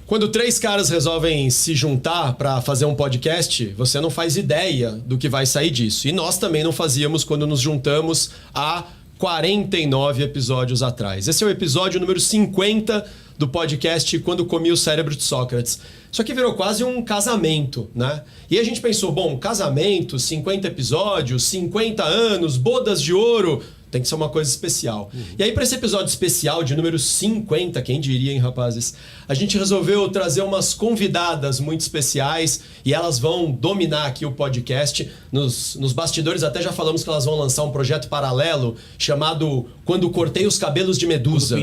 Quando 3 caras resolvem se juntar para fazer um podcast, você não faz ideia do que vai sair disso. E nós também não fazíamos quando nos juntamos há 49 episódios atrás. Esse é o episódio número 50 do podcast Quando Comi o Cérebro de Sócrates. Isso aqui virou quase um casamento, né? E a gente pensou, bom, casamento, 50 episódios, 50 anos, bodas de ouro... Tem que ser uma coisa especial. E aí, para esse episódio especial de número 50, quem diria, hein, rapazes? A gente resolveu trazer umas convidadas muito especiais e elas vão dominar aqui o podcast. Nos bastidores até já falamos que elas vão lançar um projeto paralelo chamado Quando Cortei os Cabelos de Medusa.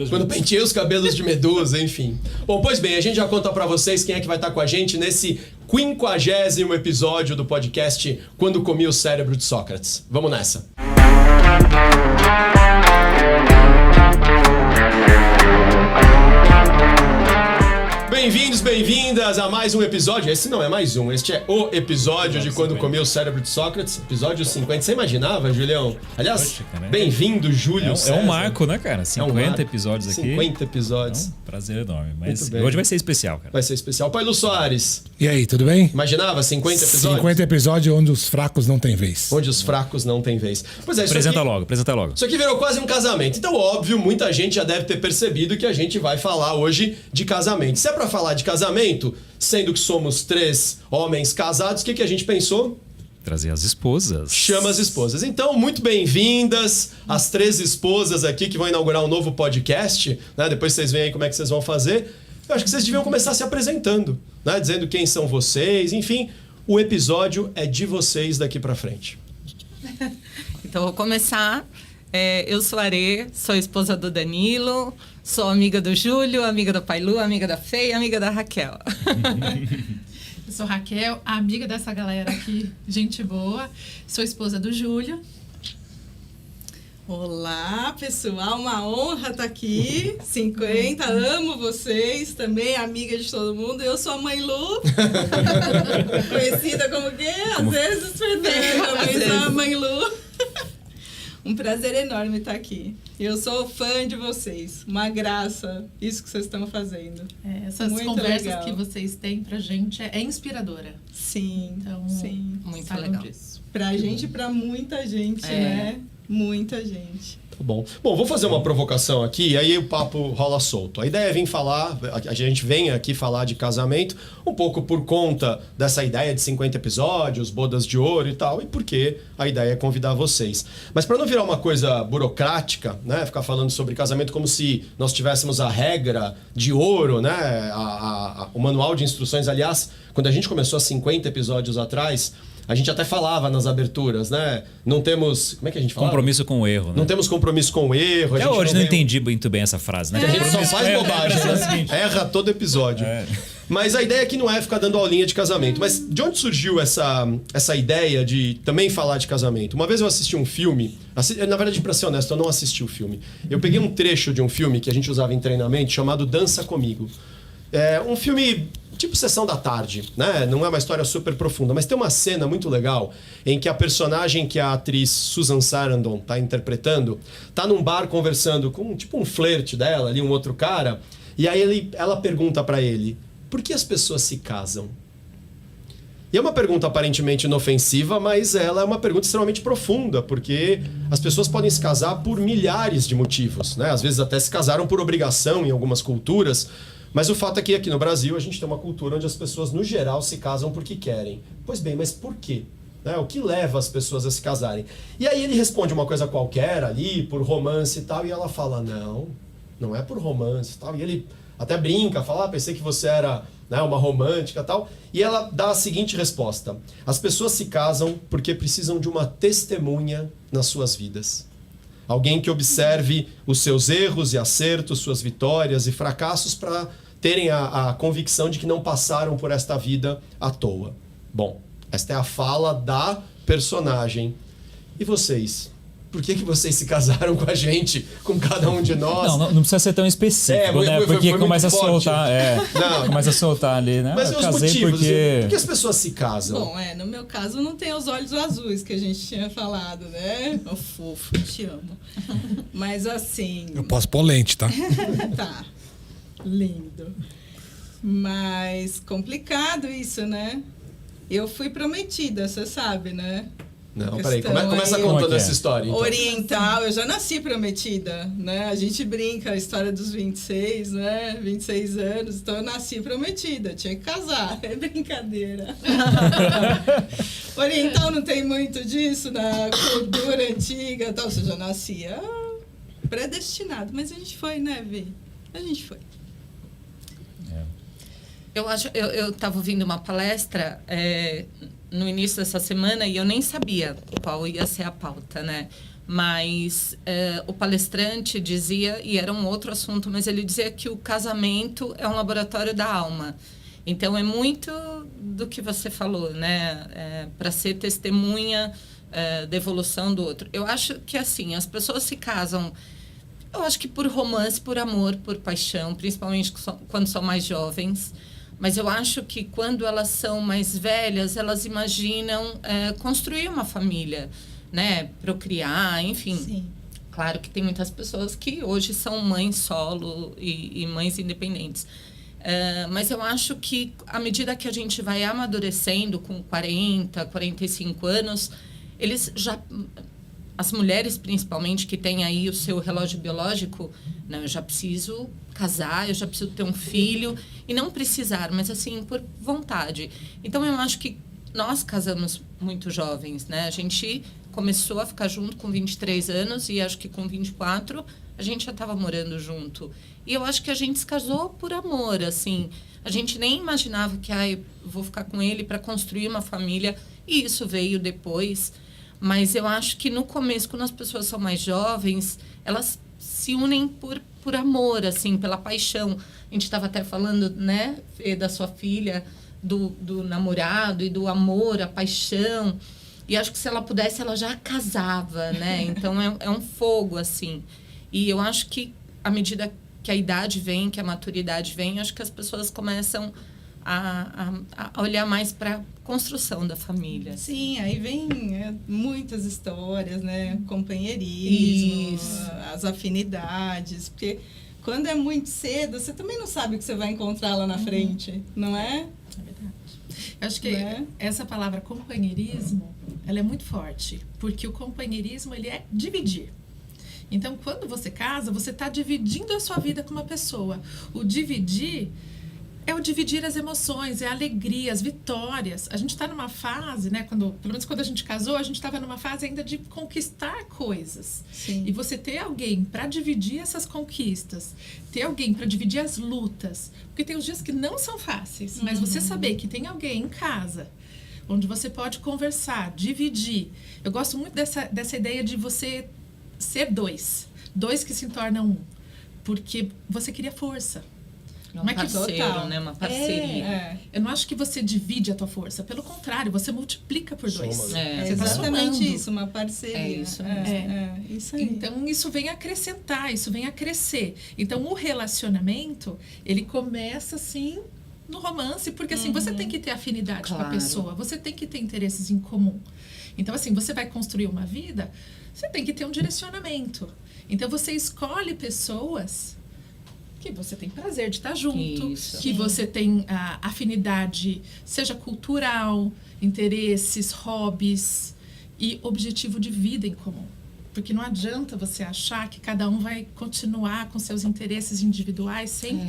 Quando penteei os cabelos de Medusa, enfim. Bom, pois bem, a gente já conta para vocês quem é que vai estar com a gente nesse 50º episódio do podcast Quando Comi o Cérebro de Sócrates. Vamos nessa. Bem-vindos, bem-vindas a mais um episódio. Esse não é mais um, este é o episódio de Quando Comi o Cérebro de Sócrates. Episódio 50. Você imaginava, Julião? Aliás, bem-vindo, Júlio César. É um marco, né, cara? 50 episódios aqui. 50 episódios. É um prazer enorme. Mas hoje vai ser especial, cara. Vai ser especial. Pai Lu Soares. E aí, tudo bem? Imaginava 50 episódios? 50 episódios onde os fracos não têm vez. Onde os fracos não têm vez. Pois é, apresenta logo. Isso aqui virou quase um casamento. Então, óbvio, muita gente já deve ter percebido que a gente vai falar hoje de casamento. Se é pra falar de casamento, sendo que somos 3 homens casados, o que a gente pensou? Trazer as esposas. Chama as esposas. Então, muito bem-vindas as 3 esposas aqui que vão inaugurar um novo podcast, né? Depois vocês veem aí como é que vocês vão fazer. Eu acho que vocês deviam começar se apresentando, né? Dizendo quem são vocês, enfim. O episódio é de vocês daqui pra frente. Então, vou começar. Eu sou a Arê, sou esposa do Danilo, sou amiga do Júlio, amiga do Pai Lu, amiga da Fê e amiga da Raquel. Eu sou Raquel, amiga dessa galera aqui, gente boa. Sou esposa do Júlio. Olá, pessoal, uma honra estar aqui. 50, amo vocês, também amiga de todo mundo. Eu sou a Mãe Lu, conhecida como quê? Às vezes perdendo, mas a Mãe Lu. Um prazer enorme estar aqui. Eu sou fã de vocês. Uma graça isso que vocês estão fazendo. Essas muito conversas legal que vocês têm pra gente é inspiradora. Sim, então, sim. Muito legal. Disso. Pra gente e pra muita gente, né? Muita gente. Tá bom. Bom, vou fazer uma provocação aqui e aí o papo rola solto. A ideia é vir falar, a gente vem aqui falar de casamento um pouco por conta dessa ideia de 50 episódios, bodas de ouro e tal, e porque a ideia é convidar vocês. Mas para não virar uma coisa burocrática, né, ficar falando sobre casamento como se nós tivéssemos a regra de ouro, né, o manual de instruções. Aliás, quando a gente começou há 50 episódios atrás, a gente até falava nas aberturas, né? Não temos... Como é que a gente falava? Compromisso com o erro, né? Não temos compromisso com o erro. Até hoje não entendi muito bem essa frase, né? Que a gente só faz bobagem, né? Erra todo episódio. Mas a ideia aqui não é ficar dando aulinha de casamento. Mas de onde surgiu essa ideia de também falar de casamento? Uma vez eu assisti um filme... Na verdade, pra ser honesto, eu não assisti o filme. Eu peguei um trecho de um filme que a gente usava em treinamento chamado Dança Comigo. É um filme... tipo Sessão da Tarde, né? Não é uma história super profunda, mas tem uma cena muito legal em que a personagem que a atriz Susan Sarandon tá interpretando tá num bar conversando com tipo um flerte dela ali, um outro cara, e aí ela pergunta pra ele: por que as pessoas se casam? E é uma pergunta aparentemente inofensiva, mas ela é uma pergunta extremamente profunda, porque as pessoas podem se casar por milhares de motivos, né? Às vezes até se casaram por obrigação em algumas culturas. Mas o fato é que aqui no Brasil a gente tem uma cultura onde as pessoas, no geral, se casam porque querem. Pois bem, mas por quê? Né? O que leva as pessoas a se casarem? E aí ele responde uma coisa qualquer ali, por romance e tal, e ela fala, não é por romance e tal. E ele até brinca, fala, pensei que você era, né, uma romântica e tal. E ela dá a seguinte resposta: as pessoas se casam porque precisam de uma testemunha nas suas vidas. Alguém que observe os seus erros e acertos, suas vitórias e fracassos para terem a convicção de que não passaram por esta vida à toa. Bom, esta é a fala da personagem. E vocês? Por que vocês se casaram com a gente, com cada um de nós? Não precisa ser tão específico, né? Porque começa a soltar, começa a soltar ali, né? Mas os motivos, porque... por que as pessoas se casam? Bom, no meu caso não tem os olhos azuis que a gente tinha falado, né? Ô, fofo, te amo. Mas assim... Eu posso pôr lente, tá? Tá. Lindo. Mas complicado isso, né? Eu fui prometida, você sabe, né? Não, peraí, começa contando essa história. Então. Oriental, eu já nasci prometida, né? A gente brinca a história dos 26, né? 26 anos, então eu nasci prometida, tinha que casar, é brincadeira. Oriental não tem muito disso na cultura antiga, então você já nascia predestinado, mas a gente foi, né, Vi? A gente foi. Eu estava ouvindo uma palestra no início dessa semana e eu nem sabia qual ia ser a pauta, né? Mas o palestrante dizia, e era um outro assunto, mas ele dizia que o casamento é um laboratório da alma. Então, é muito do que você falou, né? Para ser testemunha da evolução do outro. Eu acho que, assim, as pessoas se casam, eu acho que por romance, por amor, por paixão, principalmente quando são mais jovens. Mas eu acho que quando elas são mais velhas, elas imaginam construir uma família, né? Procriar, enfim. Sim. Claro que tem muitas pessoas que hoje são mães solo e mães independentes. Mas eu acho que à medida que a gente vai amadurecendo com 40, 45 anos, eles já... As mulheres, principalmente, que têm aí o seu relógio biológico, não, eu já preciso casar, eu já preciso ter um filho, e não precisar, mas assim, por vontade. Então, eu acho que nós casamos muito jovens, né? A gente começou a ficar junto com 23 anos, e acho que com 24 a gente já estava morando junto. E eu acho que a gente se casou por amor, assim. A gente nem imaginava que, vou ficar com ele para construir uma família, e isso veio depois. Mas eu acho que no começo, quando as pessoas são mais jovens, elas se unem por amor, assim, pela paixão. A gente estava até falando, né, Fê, da sua filha, do namorado e do amor, a paixão. E acho que se ela pudesse, ela já casava, né? Então, é um fogo, assim. E eu acho que, à medida que a idade vem, que a maturidade vem, acho que as pessoas começam a olhar mais para a construção da família. Sim, aí vem muitas histórias, né? Companheirismo, as afinidades, porque quando é muito cedo, você também não sabe o que você vai encontrar lá na frente, não é? É verdade. Eu acho que essa palavra companheirismo, ela é muito forte, porque o companheirismo, ele é dividir. Então, quando você casa, você está dividindo a sua vida com uma pessoa. O dividir é o dividir as emoções, é a alegria, as vitórias. A gente está numa fase, né? Pelo menos quando a gente casou, a gente estava numa fase ainda de conquistar coisas. Sim. E você ter alguém para dividir essas conquistas, ter alguém para dividir as lutas, porque tem os dias que não são fáceis, mas você saber que tem alguém em casa onde você pode conversar, dividir. Eu gosto muito dessa ideia de você ser dois que se tornam um, porque você cria força. Um parceiro, né? Uma parceria. Eu não acho que você divide a tua força. Pelo contrário, você multiplica por 2. Você tá exatamente isso, uma parceria. É isso. Isso aí. Então, isso vem acrescentar, isso vem a crescer. Então, o relacionamento, ele começa, assim, no romance, porque, assim, você tem que ter afinidade com a pessoa. Você tem que ter interesses em comum. Então, assim, você vai construir uma vida, você tem que ter um direcionamento. Então, você escolhe pessoas que você tem prazer de estar junto, que você tem a afinidade, seja cultural, interesses, hobbies e objetivo de vida em comum. Porque não adianta você achar que cada um vai continuar com seus interesses individuais sem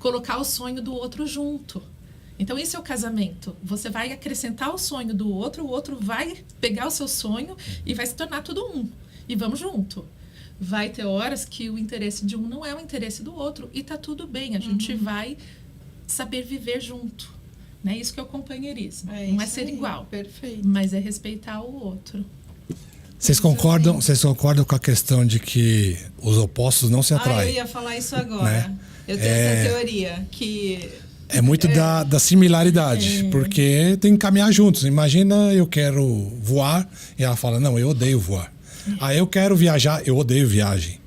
colocar o sonho do outro junto. Então, esse é o casamento. Você vai acrescentar o sonho do outro, o outro vai pegar o seu sonho e vai se tornar tudo um. E vamos junto. Vai ter horas que o interesse de um não é o interesse do outro e tá tudo bem, a gente vai saber viver junto, né? Isso que é o companheirismo, não é ser igual, perfeito. Mas é respeitar o outro. Vocês concordam com a questão de que os opostos não se atraem? Eu ia falar isso agora, né? Eu tenho essa teoria, que... É muito da similaridade, porque tem que caminhar juntos. Imagina, eu quero voar e ela fala, não, eu odeio voar. Eu quero viajar, eu odeio viagem.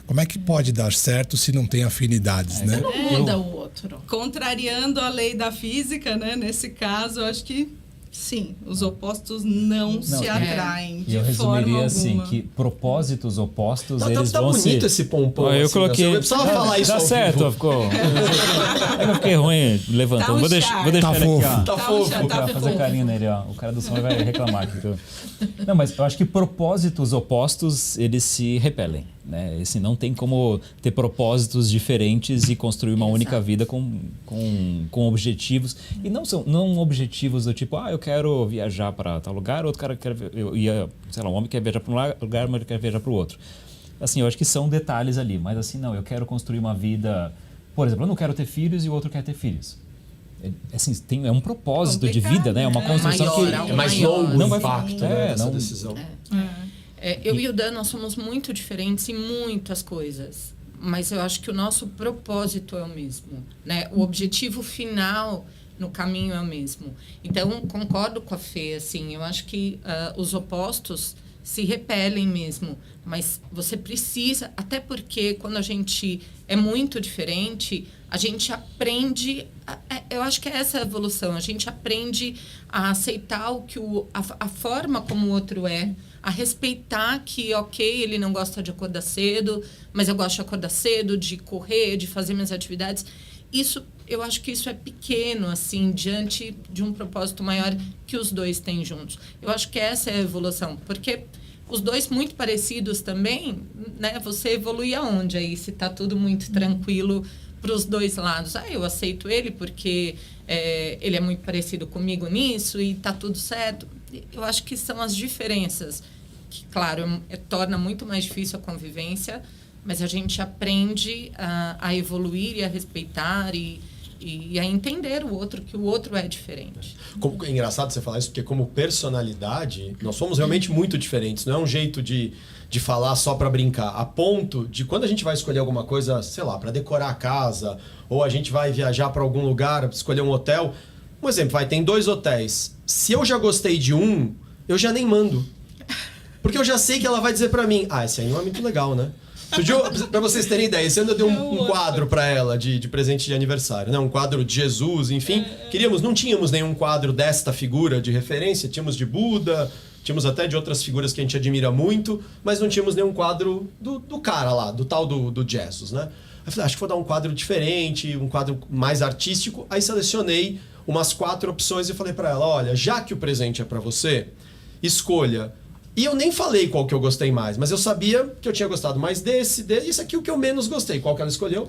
Como é que pode dar certo se não tem afinidades, né? Não muda o outro. Contrariando a lei da física, né? Nesse caso, eu acho que Sim, os opostos não se atraem de eu forma resumiria alguma. assim, que propósitos opostos, eles tá vão bonito se... esse pompom. Eu assim, coloquei... Eu precisava falar isso Tá ao certo, vivo. ficou... Eu fiquei ruim levantando. Tá um vou deixar ele Tá aqui, fofo. ó. Tá fofo. Pra fazer carinho nele, ó. O cara do som vai reclamar aqui. Não, mas eu acho que propósitos opostos, eles se repelem, né? Assim, não tem como ter propósitos diferentes e construir uma única vida com objetivos. E não objetivos do tipo, eu quero viajar para tal lugar, outro cara quer... sei lá, um homem quer viajar para um lugar, mas ele quer viajar para o outro. Assim, eu acho que são detalhes ali, mas assim, não, eu quero construir uma vida... Por exemplo, eu não quero ter filhos e o outro quer ter filhos. Assim, é um propósito de vida, né? É uma construção maior, que... É mais longo não o vai impacto dessa decisão. Eu e o Dan, nós somos muito diferentes em muitas coisas, mas eu acho que o nosso propósito é o mesmo, né? O objetivo final no caminho é o mesmo. Então, concordo com a Fê, assim, eu acho que os opostos se repelem mesmo, mas você precisa, até porque quando a gente é muito diferente, a gente aprende, eu acho que é essa a evolução, a gente aprende a aceitar o que a forma como o outro é, a respeitar que, ok, ele não gosta de acordar cedo, mas eu gosto de acordar cedo, de correr, de fazer minhas atividades. Isso, eu acho que isso é pequeno, assim, diante de um propósito maior que os dois têm juntos. Eu acho que essa é a evolução, porque os dois muito parecidos também, né? Você evolui aonde aí, se tá tudo muito tranquilo para os dois lados. Eu aceito ele porque ele é muito parecido comigo nisso e tá tudo certo. Eu acho que são as diferenças que, claro, torna muito mais difícil a convivência, mas a gente aprende a evoluir e a respeitar e a entender o outro, que o outro é diferente. É engraçado você falar isso, porque como personalidade, nós somos realmente muito diferentes. Não é um jeito de falar só para brincar. A ponto de quando a gente vai escolher alguma coisa, sei lá, para decorar a casa, ou a gente vai viajar para algum lugar, escolher um hotel. Um exemplo, tem 2 hotéis. Se eu já gostei de um, eu já nem mando. Porque eu já sei que ela vai dizer para mim, esse aí não é muito legal, né? Pra vocês terem ideia, esse ano eu dei um quadro pra ela de presente de aniversário, né? Um quadro de Jesus, enfim. Não tínhamos nenhum quadro desta figura de referência, tínhamos de Buda, tínhamos até de outras figuras que a gente admira muito, mas não tínhamos nenhum quadro do cara lá, do tal do Jesus, né? Aí eu falei, acho que vou dar um quadro diferente, um quadro mais artístico. Aí selecionei umas 4 opções e falei pra ela, olha, já que o presente é pra você, escolha. E eu nem falei qual que eu gostei mais, mas eu sabia que eu tinha gostado mais desse, isso aqui o que eu menos gostei. Qual que ela escolheu?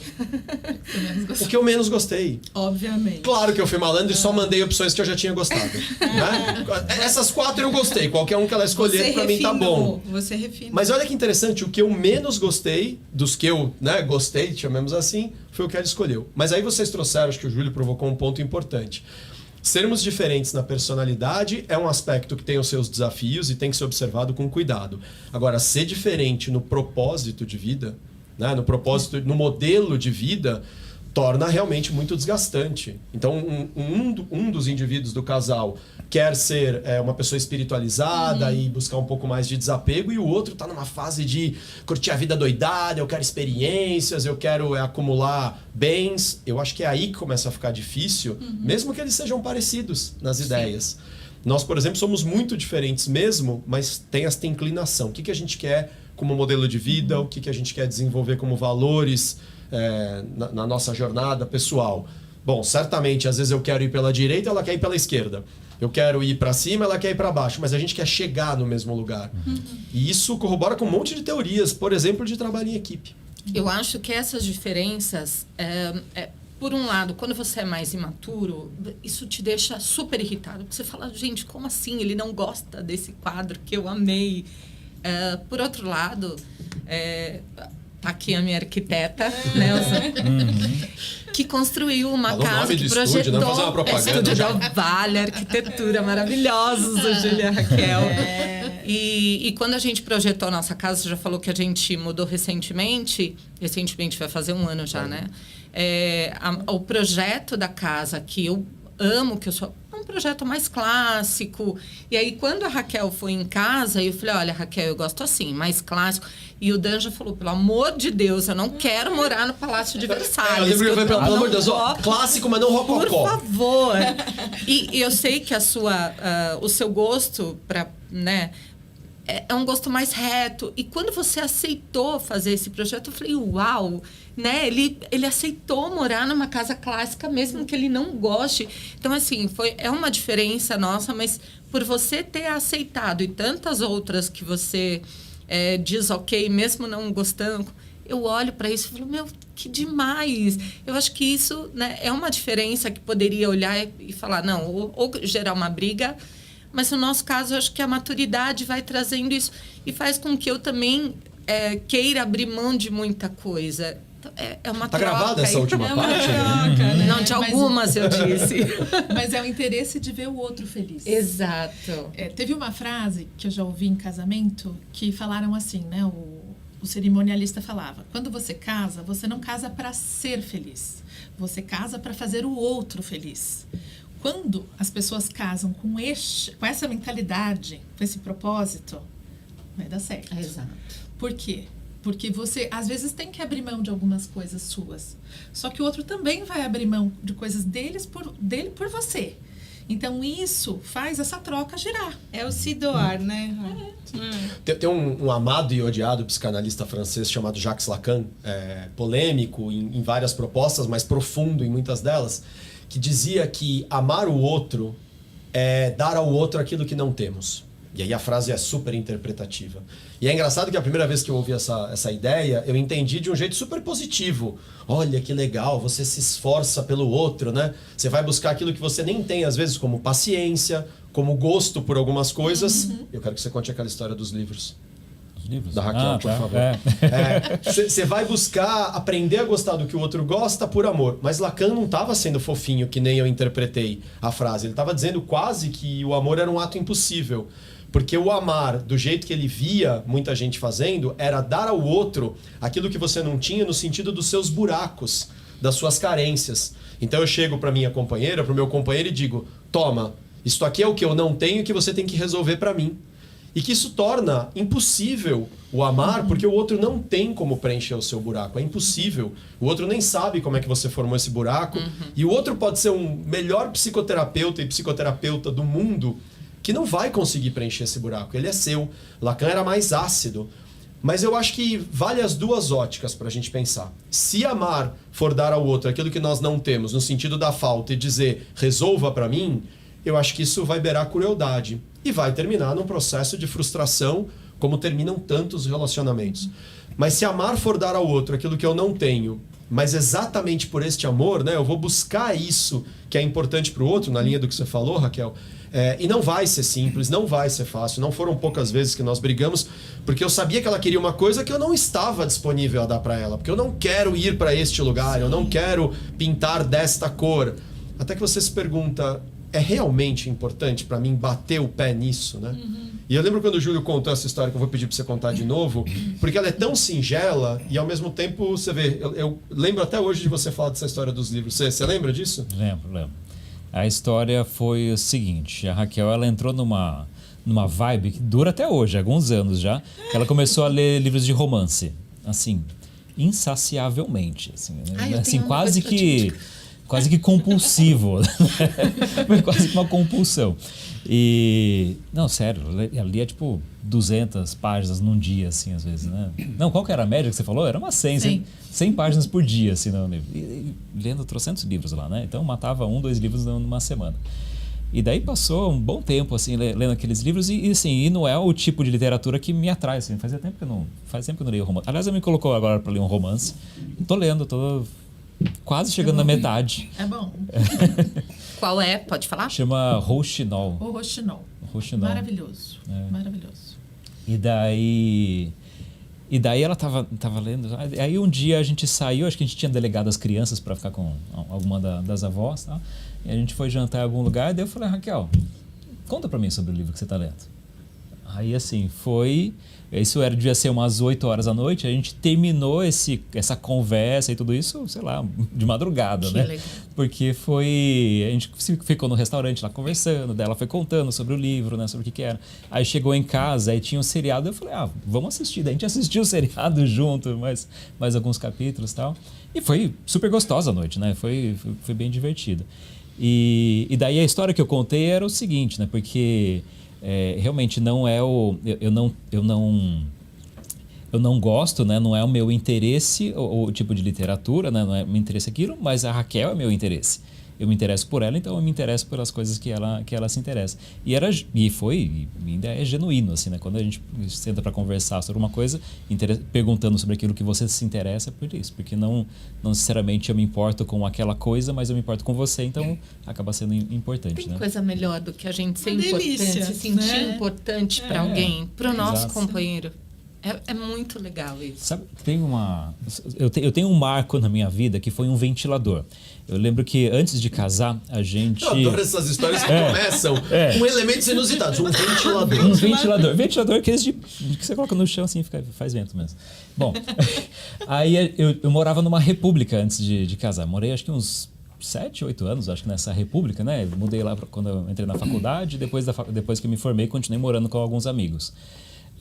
O que eu menos gostei. Obviamente. Claro que eu fui malandro e só mandei opções que eu já tinha gostado. Né? Essas 4 eu gostei. Qualquer um que ela escolher, pra mim tá bom. Você refina. Mas olha que interessante, o que eu menos gostei, dos que eu gostei, chamemos assim, foi o que ela escolheu. Mas aí vocês trouxeram, acho que o Júlio provocou um ponto importante. Sermos diferentes na personalidade é um aspecto que tem os seus desafios e tem que ser observado com cuidado. Agora, ser diferente no propósito de vida, né, no modelo de vida, torna realmente muito desgastante. Então, um dos indivíduos do casal quer ser uma pessoa espiritualizada e buscar um pouco mais de desapego, e o outro está numa fase de curtir a vida doidada, eu quero experiências, eu quero acumular bens. Eu acho que é aí que começa a ficar difícil, mesmo que eles sejam parecidos nas ideias. Nós, por exemplo, somos muito diferentes mesmo, mas tem esta inclinação. O que a gente quer como modelo de vida, o que a gente quer desenvolver como valores na nossa jornada pessoal. Bom, certamente, às vezes eu quero ir pela direita, ela quer ir pela esquerda. Eu quero ir para cima, ela quer ir para baixo, mas a gente quer chegar no mesmo lugar. E isso corrobora com um monte de teorias, por exemplo, de trabalho em equipe. Eu acho que essas diferenças, por um lado, quando você é mais imaturo, isso te deixa super irritado. Porque você fala, gente, como assim? Ele não gosta desse quadro que eu amei. Por outro lado, tá aqui a minha arquiteta, Nelson, que construiu uma casa, que projetou estúdio da Vale, arquitetura maravilhosa, Júlia Raquel. E quando a gente projetou a nossa casa, você já falou que a gente mudou recentemente vai fazer 1 ano já, né? O projeto da casa, que eu amo, que eu sou um projeto mais clássico. E aí, quando a Raquel foi em casa, eu falei, olha, Raquel, eu gosto assim, mais clássico. E o Dan já falou, pelo amor de Deus, eu não quero morar no Palácio de Versalhes. Eu lembro que eu falei, pelo amor de Deus, clássico, mas não rococó. Por favor. E eu sei que o seu gosto para, né, é um gosto mais reto. E quando você aceitou fazer esse projeto, eu falei, uau, né? Ele aceitou morar numa casa clássica, mesmo que ele não goste. Então, assim, é uma diferença nossa, mas por você ter aceitado e tantas outras que você diz ok, mesmo não gostando, eu olho para isso e falo, meu, que demais. Eu acho que isso, né, é uma diferença que poderia olhar e falar, não, ou gerar uma briga. Mas no nosso caso, eu acho que a maturidade vai trazendo isso e faz com que eu também queira abrir mão de muita coisa. É uma troca. Tá aí. gravada essa última parte? Troca, né? Não, de algumas eu disse. Mas é o interesse de ver o outro feliz. Exato. Teve uma frase que eu já ouvi em casamento que falaram assim, né? O cerimonialista falava, quando você casa, você não casa para ser feliz. Você casa para fazer o outro feliz. Quando as pessoas casam com essa mentalidade, com esse propósito, vai dar certo. Exato. Por quê? Porque você, às vezes, tem que abrir mão de algumas coisas suas. Só que o outro também vai abrir mão de coisas dele por você. Então, isso faz essa troca girar. É o se doar, né? Tem um amado e odiado psicanalista francês chamado Jacques Lacan, polêmico em várias propostas, mas profundo em muitas delas, que dizia que amar o outro é dar ao outro aquilo que não temos. E aí a frase é super interpretativa. E é engraçado que a primeira vez que eu ouvi essa ideia, eu entendi de um jeito super positivo. Olha que legal, você se esforça pelo outro, né? Você vai buscar aquilo que você nem tem, às vezes, como paciência, como gosto por algumas coisas. Eu quero que você conte aquela história dos livros. Da Raquel, por favor. Você vai buscar aprender a gostar do que o outro gosta por amor. Mas Lacan não estava sendo fofinho, que nem eu interpretei a frase. Ele estava dizendo quase que o amor era um ato impossível. Porque o amar, do jeito que ele via muita gente fazendo, era dar ao outro aquilo que você não tinha no sentido dos seus buracos, das suas carências. Então eu chego para minha companheira, para o meu companheiro e digo, toma, isto aqui é o que eu não tenho e que você tem que resolver para mim. E que isso torna impossível o amar, porque o outro não tem como preencher o seu buraco. É impossível. O outro nem sabe como é que você formou esse buraco. E o outro pode ser um melhor psicoterapeuta e psicoterapeuta do mundo que não vai conseguir preencher esse buraco. Ele é seu. Lacan era mais ácido. Mas eu acho que vale as duas óticas para a gente pensar. Se amar for dar ao outro aquilo que nós não temos, no sentido da falta, e dizer, resolva para mim, eu acho que isso vai beirar crueldade. E vai terminar num processo de frustração, como terminam tantos relacionamentos. Mas se amar for dar ao outro aquilo que eu não tenho, mas exatamente por este amor, né, eu vou buscar isso que é importante para o outro, na linha do que você falou, Raquel, e não vai ser simples, não vai ser fácil. Não foram poucas vezes que nós brigamos, porque eu sabia que ela queria uma coisa que eu não estava disponível a dar para ela. Porque eu não quero ir para este lugar, eu não quero pintar desta cor. Até que você se pergunta, é realmente importante para mim bater o pé nisso, né? E eu lembro quando o Júlio contou essa história, que eu vou pedir para você contar de novo, porque ela é tão singela e ao mesmo tempo, você vê, eu lembro até hoje de você falar dessa história dos livros. Você lembra disso? Lembro. A história foi o seguinte, a Raquel, ela entrou numa vibe que dura até hoje, há alguns anos já, que ela começou a ler livros de romance, assim, insaciavelmente, assim quase que compulsivo. Foi quase que uma compulsão. E... Não, sério, ela lia tipo 200 páginas num dia, assim, às vezes, né? Não, qual que era a média que você falou? Era umas 100 páginas por dia, assim, no livro. E lendo 300 livros lá, né? Então matava 1, 2 livros numa semana. E daí passou um bom tempo, assim, lendo aqueles livros e não é o tipo de literatura que me atrai, assim. Faz tempo que eu não leio romance. Aliás, ela me colocou agora para ler um romance. Tô lendo, tô quase chegando na metade. É bom. Qual é? Pode falar? Chama Rouxinol. O Rouxinol. Maravilhoso. Maravilhoso. E daí ela tava lendo. Aí um dia a gente saiu, acho que a gente tinha delegado as crianças para ficar com alguma das avós, tá? E a gente foi jantar em algum lugar, e daí eu falei, Raquel, conta para mim sobre o livro que você tá lendo. Aí, assim, foi... Isso devia ser umas 8 horas da noite. A gente terminou essa conversa e tudo isso, sei lá, de madrugada, Que né? legal. Porque foi... A gente ficou no restaurante lá conversando, daí ela foi contando sobre o livro, né? Sobre o que era. Aí chegou em casa, aí tinha um seriado. Eu falei, vamos assistir. Daí a gente assistiu o seriado junto, mais alguns capítulos e tal. E foi super gostosa a noite, né? Foi bem divertido. E daí a história que eu contei era o seguinte, né? Porque... realmente não é eu não gosto, né? Não é o meu interesse o tipo de literatura, né? Não é o meu interesse aquilo, mas a Raquel é meu interesse. Eu me interesso por ela, então eu me interesso pelas coisas que ela se interessa. E ainda é genuíno, assim, né? Quando a gente senta para conversar sobre uma coisa, perguntando sobre aquilo que você se interessa, é por isso. Porque não necessariamente eu me importo com aquela coisa, mas eu me importo com você, então acaba sendo importante, Tem né? coisa melhor do que a gente ser Uma importante, delícia, se sentir né? importante para alguém, para o nosso Exato. companheiro. É muito legal isso. Sabe, eu tenho um marco na minha vida que foi um ventilador. Eu lembro que antes de casar, a gente... Eu adoro essas histórias que começam com elementos inusitados. Um ventilador. Um ventilador. Ventilador é aqueles que você coloca no chão assim e faz vento mesmo. Bom, aí eu morava numa república antes de casar. Morei acho que uns 7, 8 anos, acho que nessa república, né? Mudei lá quando eu entrei na faculdade. Depois que eu me formei, continuei morando com alguns amigos.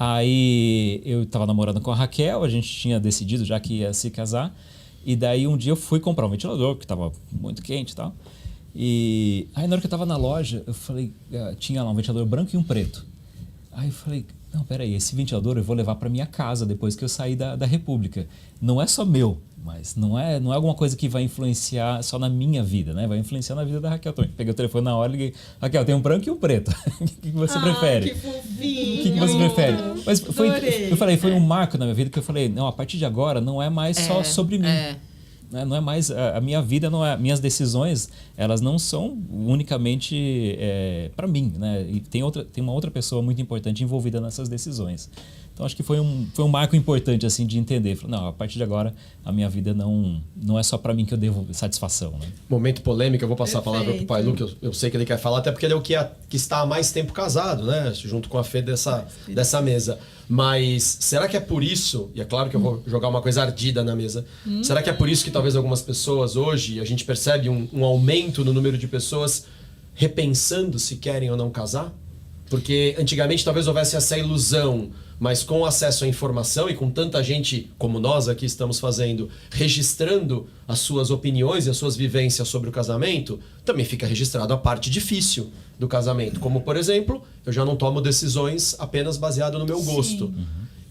Aí eu tava namorando com a Raquel, a gente tinha decidido já que ia se casar. E daí um dia eu fui comprar um ventilador, que tava muito quente e tal. E aí na hora que eu tava na loja, eu falei, tinha lá um ventilador branco e um preto. Aí eu falei, não, peraí, esse ventilador eu vou levar para minha casa depois que eu sair da República. Não é só meu, mas não é alguma coisa que vai influenciar só na minha vida, né? Vai influenciar na vida da Raquel também. Peguei o telefone na hora e liguei, Raquel, tem um branco e um preto. O que você prefere? Que fofinho. O que você prefere? Mas Adorei. eu falei, foi um marco na minha vida que eu falei, não, a partir de agora não é mais só sobre mim. Né? Não é mais a minha vida, não é minhas decisões, elas não são unicamente para mim, né? E tem uma outra pessoa muito importante envolvida nessas decisões. Então acho que foi um marco importante assim de entender. Falei, não, a partir de agora a minha vida não é só para mim que eu devo satisfação, né? Momento polêmico, eu vou passar a palavra pro Pai Lu, que eu sei que ele quer falar, até porque ele é o que está há mais tempo casado, né? Junto com a Fê dessa mesa. Mas será que é por isso, e é claro que eu vou jogar uma coisa ardida na mesa, será que é por isso que talvez algumas pessoas hoje, a gente percebe um aumento no número de pessoas repensando se querem ou não casar? Porque antigamente talvez houvesse essa ilusão, mas com acesso à informação e com tanta gente como nós aqui estamos fazendo, registrando as suas opiniões e as suas vivências sobre o casamento, também fica registrado a parte difícil do casamento. Como, por exemplo, eu já não tomo decisões apenas baseado no meu gosto.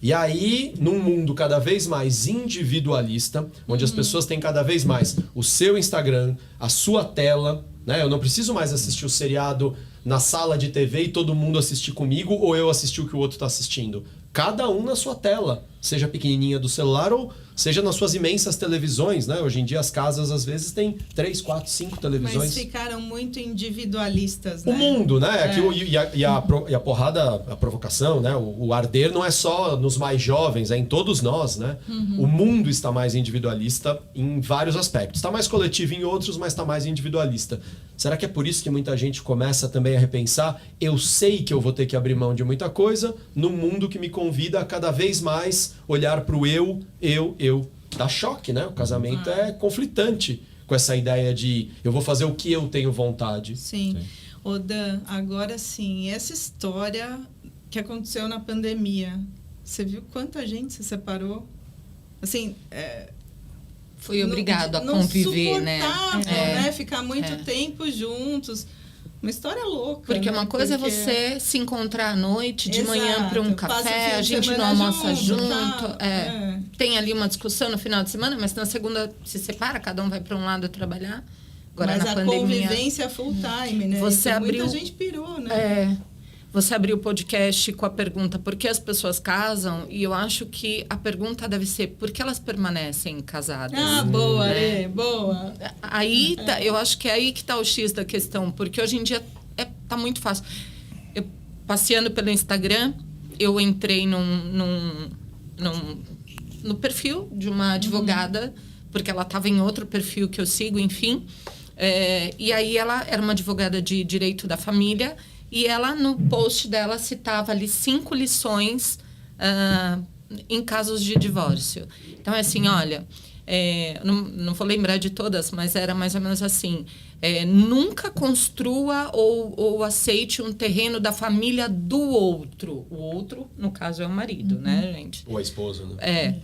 E aí, num mundo cada vez mais individualista, onde as pessoas têm cada vez mais o seu Instagram, a sua tela, né? Eu não preciso mais assistir o seriado na sala de TV e todo mundo assistir comigo ou eu assistir o que o outro está assistindo. Cada um na sua tela, seja pequenininha do celular ou seja nas suas imensas televisões, né? Hoje em dia as casas às vezes têm 3, 4, 5 televisões. Mas ficaram muito individualistas, né? O mundo, né? Aquilo, e a porrada, a provocação, né? O arder não é só nos mais jovens, é em todos nós, né? O mundo está mais individualista em vários aspectos. Está mais coletivo em outros, mas está mais individualista. Será que é por isso que muita gente começa também a repensar? Eu sei que eu vou ter que abrir mão de muita coisa num mundo que me convida a cada vez mais olhar para o eu. Dá choque, né? O casamento é conflitante com essa ideia de eu vou fazer o que eu tenho vontade. Sim. Ô Dan, agora sim, essa história que aconteceu na pandemia, você viu quanta gente se separou? Assim, Foi obrigado a conviver, né? né? Ficar muito tempo juntos. Uma história louca. Porque uma coisa é você se encontrar à noite, de manhã para um café, a gente não almoça junto. Tem ali uma discussão no final de semana, mas na segunda se separa, cada um vai para um lado trabalhar. Agora, mas na a pandemia, convivência full time, né? Você abriu, muita gente pirou, né? Você abriu o podcast com a pergunta por que as pessoas casam, e eu acho que a pergunta deve ser por que elas permanecem casadas. Boa, boa. Aí, eu acho que é aí que está o X da questão, porque hoje em dia tá muito fácil. Eu, passeando pelo Instagram, eu entrei no perfil de uma advogada, porque ela estava em outro perfil que eu sigo, enfim. E aí ela era uma advogada de direito da família, e ela, no post dela, citava ali 5 lições em casos de divórcio. Então, é assim, olha, não vou lembrar de todas, mas era mais ou menos assim, nunca construa ou aceite um terreno da família do outro. O outro, no caso, é o marido, né, gente? Ou a esposa, né?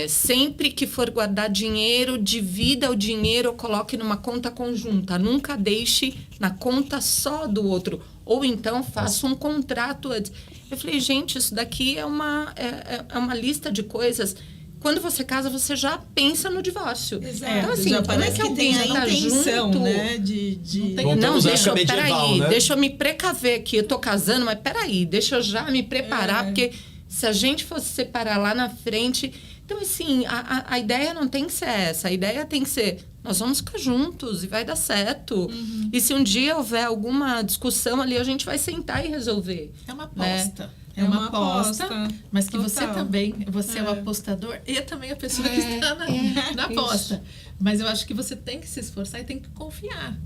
Sempre que for guardar dinheiro, divida o dinheiro ou coloque numa conta conjunta. Nunca deixe na conta só do outro. Ou então faça um contrato antes. Eu falei, gente, isso daqui é uma lista de coisas. Quando você casa, você já pensa no divórcio. Exato. Então, assim, já como é que alguém tem tá a intenção, junto? né? Não, medieval, né? deixa eu me precaver aqui. Eu tô casando, mas peraí, deixa eu já me preparar, porque se a gente fosse separar lá na frente... Então, assim, a ideia não tem que ser essa. A ideia tem que ser, nós vamos ficar juntos e vai dar certo. E se um dia houver alguma discussão ali, a gente vai sentar e resolver. É uma aposta. Né? É uma aposta, mas que Total. você também, você é o apostador e também a pessoa que está na aposta. Mas eu acho que você tem que se esforçar e tem que confiar.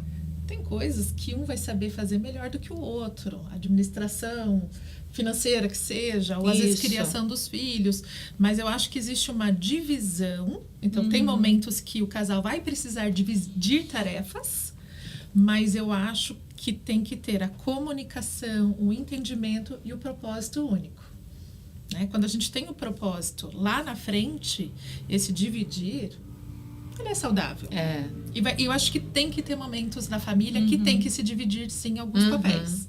Tem coisas que um vai saber fazer melhor do que o outro. Administração financeira que seja, ou às vezes criação dos filhos. Mas eu acho que existe uma divisão. Então, tem momentos que o casal vai precisar dividir tarefas, mas eu acho que tem que ter a comunicação, o entendimento e o propósito único. Né? Quando a gente tem o propósito lá na frente, esse dividir, ele é saudável. E eu acho que tem que ter momentos na família que tem que se dividir, sim, alguns papéis.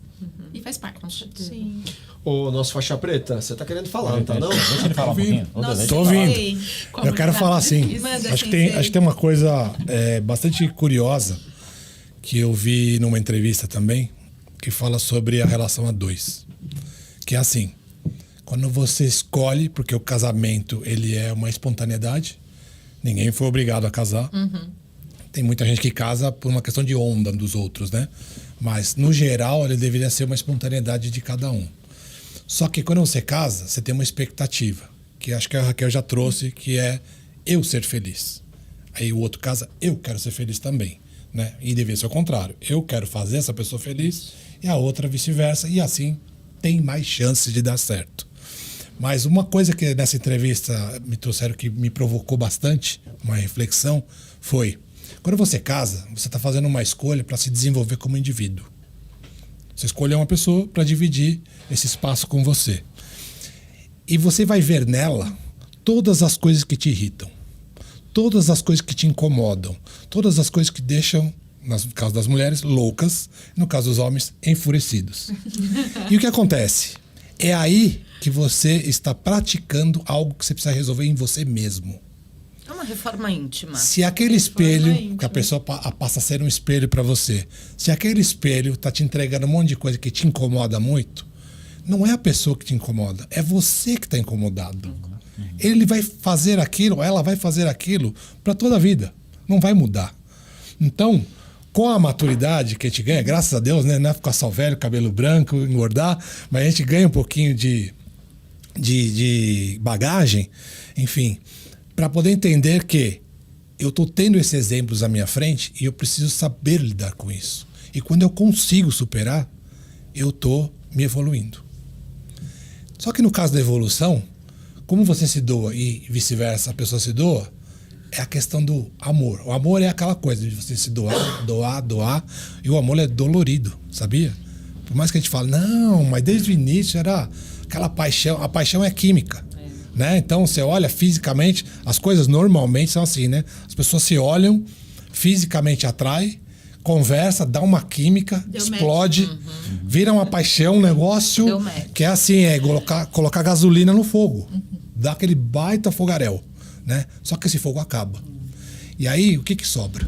E faz parte. Com certeza. Sim. Ô, nosso faixa preta, você tá querendo falar, não tá não? Deixa ele falar um pouquinho. Tô ouvindo. Eu quero falar assim. Acho que tem uma coisa bastante curiosa que eu vi numa entrevista também, que fala sobre a relação a dois. Que é assim, quando você escolhe, porque o casamento ele é uma espontaneidade, ninguém foi obrigado a casar. Tem muita gente que casa por uma questão de onda dos outros, né? Mas, no geral, ele deveria ser uma espontaneidade de cada um. Só que quando você casa, você tem uma expectativa, que acho que a Raquel já trouxe, que é eu ser feliz. Aí o outro casa, eu quero ser feliz também. Né? E deveria ser o contrário. Eu quero fazer essa pessoa feliz e a outra vice-versa. E assim tem mais chances de dar certo. Mas uma coisa que nessa entrevista me trouxeram que me provocou bastante, uma reflexão, foi... Quando você casa, você está fazendo uma escolha para se desenvolver como indivíduo. Você escolheu uma pessoa para dividir esse espaço com você. E você vai ver nela todas as coisas que te irritam. Todas as coisas que te incomodam, todas as coisas que deixam, no caso das mulheres, loucas, no caso dos homens, enfurecidos. E o que acontece? É aí que você está praticando algo que você precisa resolver em você mesmo. É uma reforma íntima. Se aquele espelho, que a pessoa passa a ser um espelho para você, se aquele espelho está te entregando um monte de coisa que te incomoda muito, não é a pessoa que te incomoda, é você que está incomodado. Ele vai fazer aquilo, ela vai fazer aquilo para toda a vida. Não vai mudar. Então, com a maturidade que a gente ganha, graças a Deus, né? Não é ficar só velho, cabelo branco, engordar, mas a gente ganha um pouquinho de bagagem, enfim, para poder entender que eu estou tendo esses exemplos à minha frente e eu preciso saber lidar com isso. E quando eu consigo superar, eu estou me evoluindo. Só que no caso da evolução, como você se doa e vice-versa, a pessoa se doa, é a questão do amor. O amor é aquela coisa de você se doar, e o amor é dolorido, sabia? Por mais que a gente fale, não, mas desde o início era aquela paixão, a paixão é química. Né? Então você olha fisicamente, as coisas normalmente são assim, né? As pessoas se olham, fisicamente atrai, conversa, dá uma química, explode, vira uma paixão, um negócio que é assim, colocar gasolina no fogo. Dá aquele baita fogaréu, né? Só que esse fogo acaba. E aí, o que sobra?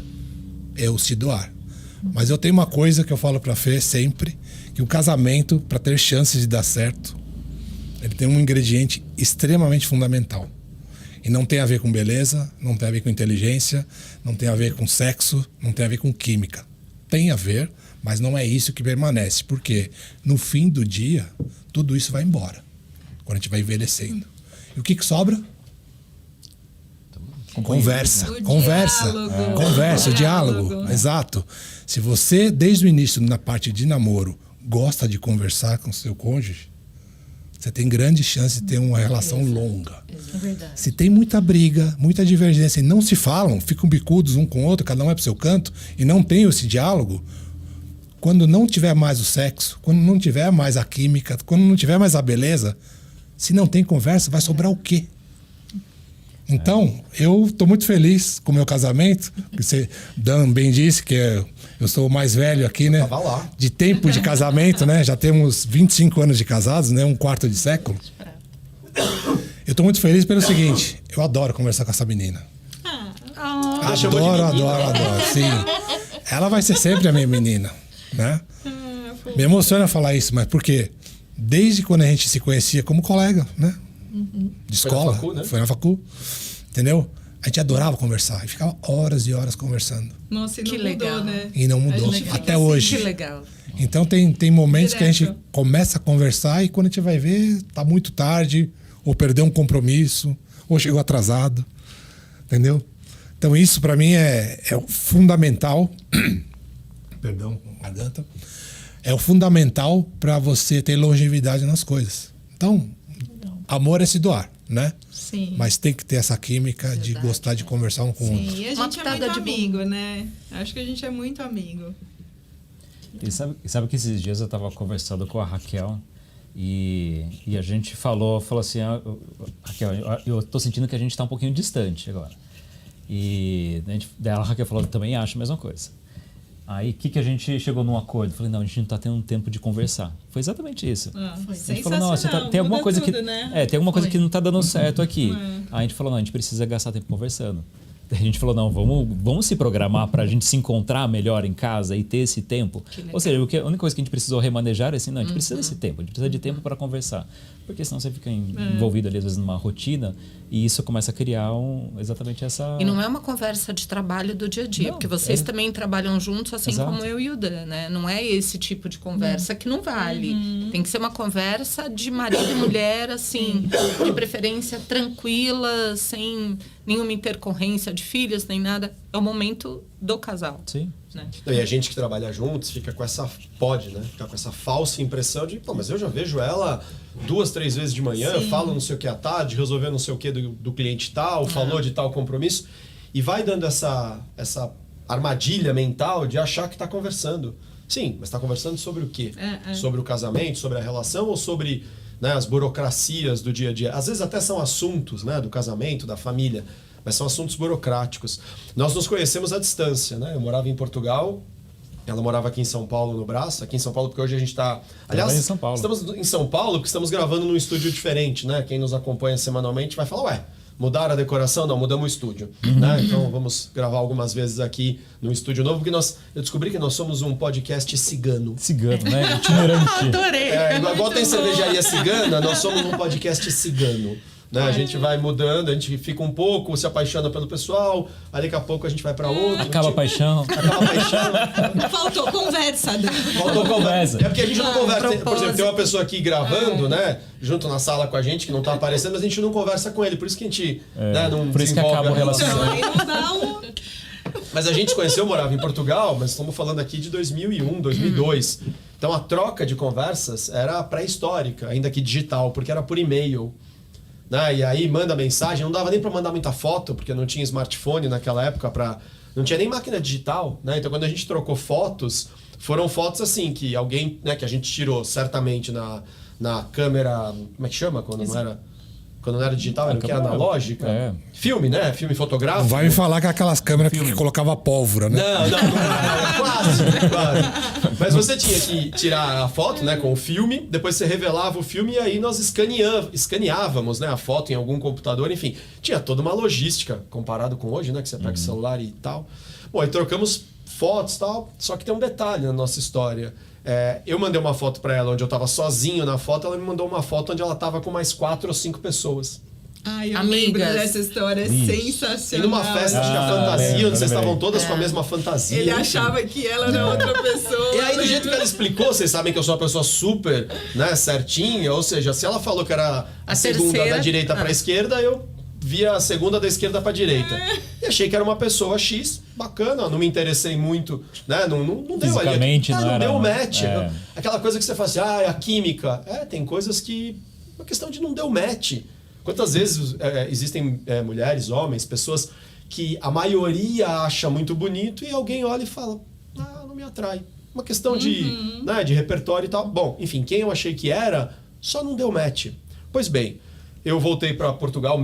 É o se doar. Mas eu tenho uma coisa que eu falo pra Fê sempre, que o casamento, para ter chances de dar certo, ele tem um ingrediente extremamente fundamental. E não tem a ver com beleza, não tem a ver com inteligência, não tem a ver com sexo, não tem a ver com química. Tem a ver, mas não é isso que permanece. Porque no fim do dia, tudo isso vai embora. Quando a gente vai envelhecendo. E o que sobra? Conversa, O conversa, diálogo. conversa, O diálogo. diálogo. Exato. Se você, desde o início, na parte de namoro, gosta de conversar com seu cônjuge, você tem grande chance de ter uma relação longa. É verdade. Se tem muita briga, muita divergência e não se falam, ficam bicudos um com o outro, cada um é pro seu canto, e não tem esse diálogo, quando não tiver mais o sexo, quando não tiver mais a química, quando não tiver mais a beleza, se não tem conversa, vai sobrar o quê? Então, eu estou muito feliz com o meu casamento, que você, Dan, bem disse que eu sou o mais velho aqui, né? Tava lá. De tempo de casamento, né? Já temos 25 anos de casados, né? Um quarto de século. Eu estou muito feliz pelo seguinte, eu adoro conversar com essa menina. chamou de Adoro, menina. adoro, sim. Ela vai ser sempre a minha menina, né? Me emociona falar isso, mas por quê? Desde quando a gente se conhecia como colega, né? De escola. Foi na facu, né? Foi na facu. Entendeu? A gente adorava conversar. E ficava horas e horas conversando. Nossa, e não Que mudou, legal. né? E não mudou. A gente fica Até assim, hoje. Que legal. Então tem momentos que a gente Direto. começa a conversar e quando a gente vai ver, tá muito tarde, ou perdeu um compromisso, ou chegou atrasado. Entendeu? Então isso para mim é o fundamental. Perdão, garganta. É o fundamental para você ter longevidade nas coisas. Então, amor é se doar, né? Sim. Mas tem que ter essa química de gostar de conversar um com o outro. Sim, e a Uma gente é pitada muito de amigo, né? Acho que a gente é muito amigo. E sabe que esses dias eu estava conversando com a Raquel e a gente falou assim, Raquel, eu tô sentindo que a gente está um pouquinho distante agora. E daí a Raquel falou, eu também acho a mesma coisa. Aí o que a gente chegou num acordo? Eu falei, não, a gente não está tendo tempo de conversar. Foi exatamente isso. Ah, A gente sensacional. falou, não, tem alguma muda coisa tudo, que né? tem alguma coisa que não está dando certo aqui. É. Aí a gente falou, não, a gente precisa gastar tempo conversando. Daí a gente falou, não, vamos se programar para a gente se encontrar melhor em casa e ter esse tempo. Ou seja, a única coisa que a gente precisou remanejar é assim, não, a gente precisa desse tempo, a gente precisa de tempo para conversar. Porque senão você fica envolvido ali, às vezes, numa rotina e isso começa a criar exatamente essa... E não é uma conversa de trabalho do dia a dia, Não, porque vocês também trabalam juntos, assim Exato. como eu e o Dan, né? Não é esse tipo de conversa que não vale. Tem que ser uma conversa de marido e mulher, assim, de preferência tranquila, sem nenhuma intercorrência de filhos, nem nada. É o momento do casal. Sim. Né? E a gente que trabalha juntos fica com essa, fica com essa falsa impressão de, pô, mas eu já vejo ela 2, 3 vezes de manhã, fala não sei o que à tarde, resolveu não sei o que do cliente tal, falou de tal compromisso, e vai dando essa armadilha mental de achar que está conversando. Sim, mas está conversando sobre o quê? Sobre o casamento, sobre a relação ou sobre, né, as burocracias do dia a dia? Às vezes até são assuntos, né, do casamento, da família, mas são assuntos burocráticos. Nós nos conhecemos à distância, né? Eu morava em Portugal, ela morava aqui em São Paulo, no Brás. Aqui em São Paulo, porque hoje a gente está... Aliás, em São Paulo. Estamos em São Paulo porque estamos gravando num estúdio diferente, né? Quem nos acompanha semanalmente vai falar, ué, mudaram a decoração? Não, mudamos o estúdio. Né? Então vamos gravar algumas vezes aqui no estúdio novo, porque eu descobri que nós somos um podcast cigano. Cigano, né? Itinerante. Adorei! Igual tem cervejaria cigana, nós somos um podcast cigano. Né? A gente vai mudando, a gente fica um pouco, se apaixona pelo pessoal, aí daqui a pouco a gente vai para outro. Acaba a paixão. Acaba a paixão. Faltou conversa, Dan. Faltou conversa. É porque a gente não conversa. Por exemplo, propósito. tem uma pessoa aqui gravando, né? Junto na sala com a gente, que não tá aparecendo, mas a gente não conversa com ele. Por isso que a gente né, não por isso que desenvolve acaba o a relação. Então, aí não dá o... Mas a gente se conheceu, morava em Portugal, mas estamos falando aqui de 2001, 2002. Então a troca de conversas era pré-histórica, ainda que digital, porque era por e-mail. Né? E aí manda mensagem, não dava nem para mandar muita foto, porque não tinha smartphone naquela época, não tinha nem máquina digital. Né? Então quando a gente trocou fotos, foram fotos assim, que alguém, né, que a gente tirou certamente na câmera, como é que chama quando não era digital, era o que? Analógica? É. Filme, né? Filme fotográfico. Não vai me falar que é aquelas câmeras que colocava pólvora, né? Não, quase. Mas você tinha que tirar a foto, né, com o filme, depois você revelava o filme e aí nós escaneávamos, né, a foto em algum computador, enfim. Tinha toda uma logística, comparado com hoje, né, que você pega o celular e tal. Bom, aí trocamos fotos e tal, só que tem um detalhe na nossa história. Eu mandei uma foto pra ela onde eu tava sozinho na foto, ela me mandou uma foto onde ela tava com mais 4 ou 5 pessoas. Ai, eu Amigas. lembro dessa história, é sensacional. E numa festa de fantasia, lembro, onde vocês lembrei. estavam todas com a mesma fantasia. Ele enfim. achava que ela era outra pessoa. E aí, do jeito que ela explicou, vocês sabem que eu sou uma pessoa super, né, certinha, ou seja, se ela falou que era a segunda terceira, da direita pra esquerda, eu via a segunda da esquerda pra direita. E achei que era uma pessoa X, bacana, não me interessei muito, né? Não deu ali. Fisicamente não não era... deu match. É. Aquela coisa que você fala assim, é a química. Tem coisas que... Uma questão de não deu match. Quantas vezes existem mulheres, homens, pessoas que a maioria acha muito bonito e alguém olha e fala, não me atrai. Uma questão de repertório e tal. Bom, enfim, quem eu achei que era, só não deu match. Pois bem, eu voltei para Portugal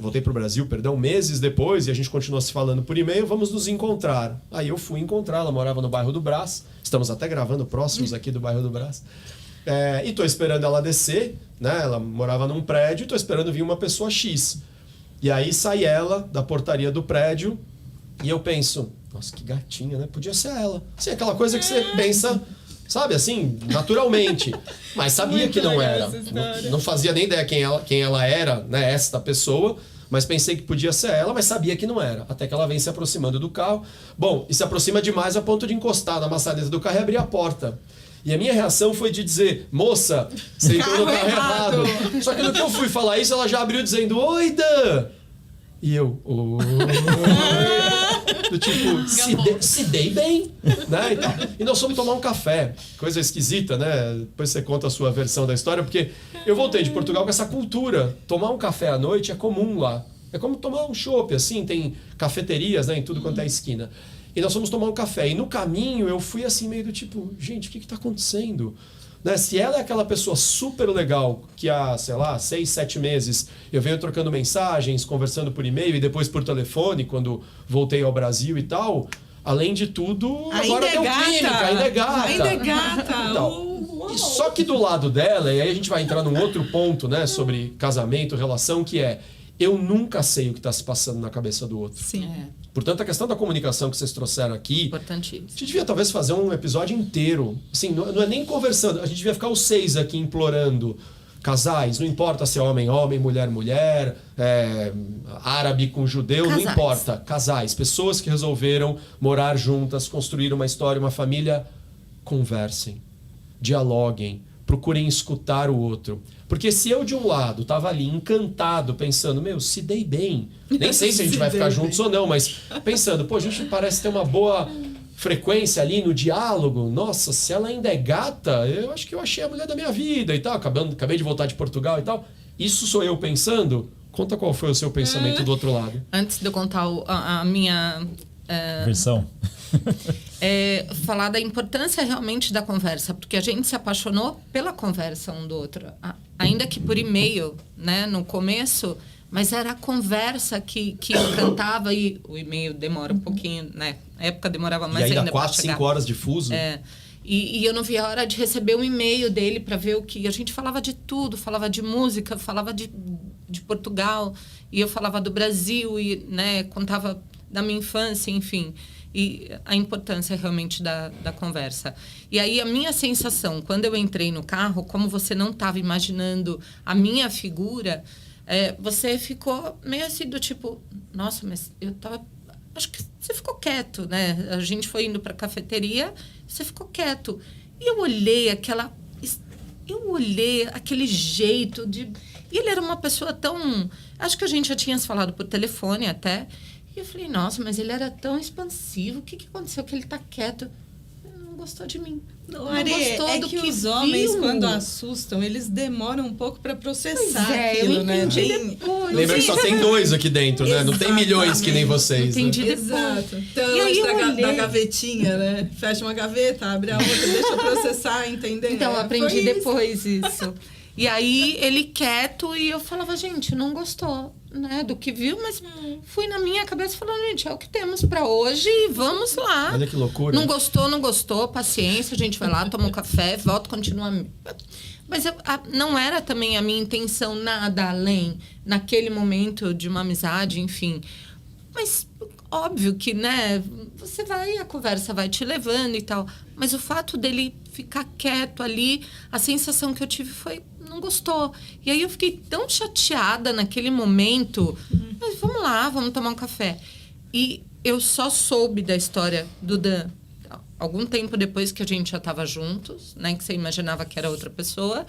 voltei para o Brasil, perdão, meses depois, e a gente continuou se falando por e-mail, vamos nos encontrar. Aí eu fui encontrar, ela morava no bairro do Brás, estamos até gravando próximos aqui do bairro do Brás. E tô esperando ela descer, né? Ela morava num prédio e tô esperando vir uma pessoa X. E aí sai ela da portaria do prédio e eu penso, nossa, que gatinha, né? Podia ser ela. Assim, aquela coisa que você pensa, sabe, assim, naturalmente. Mas sabia Muito que não legal era. Não fazia nem ideia quem ela era, né? Esta pessoa. Mas pensei que podia ser ela, mas sabia que não era. Até que ela vem se aproximando do carro. Bom, e se aproxima demais a ponto de encostar na maçaneta do carro e abrir a porta. E a minha reação foi de dizer, moça, você entrou no carro errado. Só que no que eu fui falar isso, ela já abriu dizendo, oi, Dan! E eu, oi. Do tipo, se dei bem, né? E nós fomos tomar um café. Coisa esquisita, né? Depois você conta a sua versão da história, porque eu voltei de Portugal com essa cultura. Tomar um café à noite é comum lá. É como tomar um chopp, assim, tem cafeterias, né, em tudo quanto é esquina. E nós fomos tomar um café. E no caminho eu fui assim, meio do tipo, gente, o que está acontecendo? Né? Se ela é aquela pessoa super legal que há, sei lá, 6, 7 meses eu venho trocando mensagens, conversando por e-mail e depois por telefone, quando voltei ao Brasil e tal, além de tudo, agora deu química, ainda é gata. Ainda é gata. Então, e só que do lado dela, e aí a gente vai entrar num outro ponto, né, sobre casamento, relação, que é, eu nunca sei o que está se passando na cabeça do outro. Sim. Portanto, a questão da comunicação que vocês trouxeram aqui, Importantíssimo. a gente devia talvez fazer um episódio inteiro. Assim, não é nem conversando, a gente devia ficar os 6 aqui implorando. Casais, não importa se é homem, mulher, árabe com judeu, Casais. não importa. Casais, pessoas que resolveram morar juntas, construir uma história, uma família, conversem, dialoguem, procurem escutar o outro. Porque se eu, de um lado, estava ali encantado, pensando, se dei bem. Nem sei se a gente vai ficar juntos ou não, mas pensando, a gente parece ter uma boa frequência ali no diálogo. Nossa, se ela ainda é gata, eu acho que eu achei a mulher da minha vida e tal. Acabei de voltar de Portugal e tal. Isso sou eu pensando? Conta qual foi o seu pensamento do outro lado. Antes de eu contar a minha... versão. Falar da importância realmente da conversa, porque a gente se apaixonou pela conversa um do outro, ainda que por e-mail, né, no começo, mas era a conversa que encantava, e o e-mail demora um pouquinho, né, na época demorava mais ainda ainda 4, 5 horas de fuso. E eu não via a hora de receber um e-mail dele para ver o que a gente falava, de tudo, falava de música, falava de Portugal, e eu falava do Brasil, e, né, contava da minha infância, enfim, e a importância realmente da conversa. E aí a minha sensação, quando eu entrei no carro, como você não estava imaginando a minha figura, você ficou meio assim do tipo, nossa, mas eu tava... Acho que você ficou quieto, né? A gente foi indo para a cafeteria, você ficou quieto. E eu olhei aquele jeito de... E ele era uma pessoa tão... Acho que a gente já tinha se falado por telefone até. E eu falei, nossa, mas ele era tão expansivo. O que aconteceu que ele tá quieto? Não gostou de mim. Não gostou do que os homens, viu. quando assustam, eles demoram um pouco para processar Pois aquilo, eu né? entendi Bem- depois. Lembra que só tem 2 aqui dentro, né? Não tem milhões que nem vocês. Né? Entendi depois. Exato. Então, E aí da, eu da olhei. gavetinha, né? Fecha uma gaveta, abre a outra, deixa eu processar, entender. Então, eu aprendi Foi isso. depois isso. E aí, ele quieto, e eu falava, gente, não gostou, né, do que viu, mas fui na minha cabeça falando, gente, é o que temos pra hoje e vamos lá. Olha que loucura. Não gostou, paciência, a gente vai lá, toma um café, volta, continua. Mas não era também a minha intenção nada além, naquele momento de uma amizade, enfim. Mas, óbvio que, né, a conversa vai te levando e tal. Mas o fato dele ficar quieto ali, a sensação que eu tive foi, não gostou. E aí eu fiquei tão chateada naquele momento. Mas vamos lá, vamos tomar um café. E eu só soube da história do Dan algum tempo depois que a gente já estava juntos, né, que você imaginava que era outra pessoa.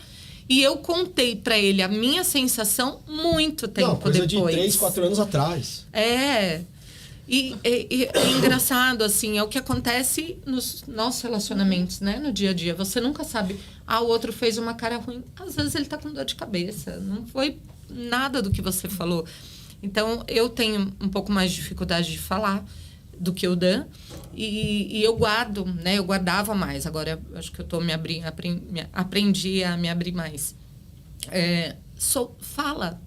E eu contei pra ele a minha sensação muito tempo Não, coisa depois. de 3, 4 anos atrás. E é engraçado, assim, é o que acontece nos nossos relacionamentos, né? No dia a dia. Você nunca sabe, o outro fez uma cara ruim. Às vezes ele tá com dor de cabeça. Não foi nada do que você falou. Então, eu tenho um pouco mais de dificuldade de falar do que o Dan. E eu guardo, né? Eu guardava mais. Agora, acho que eu tô aprendi a me abrir mais. Fala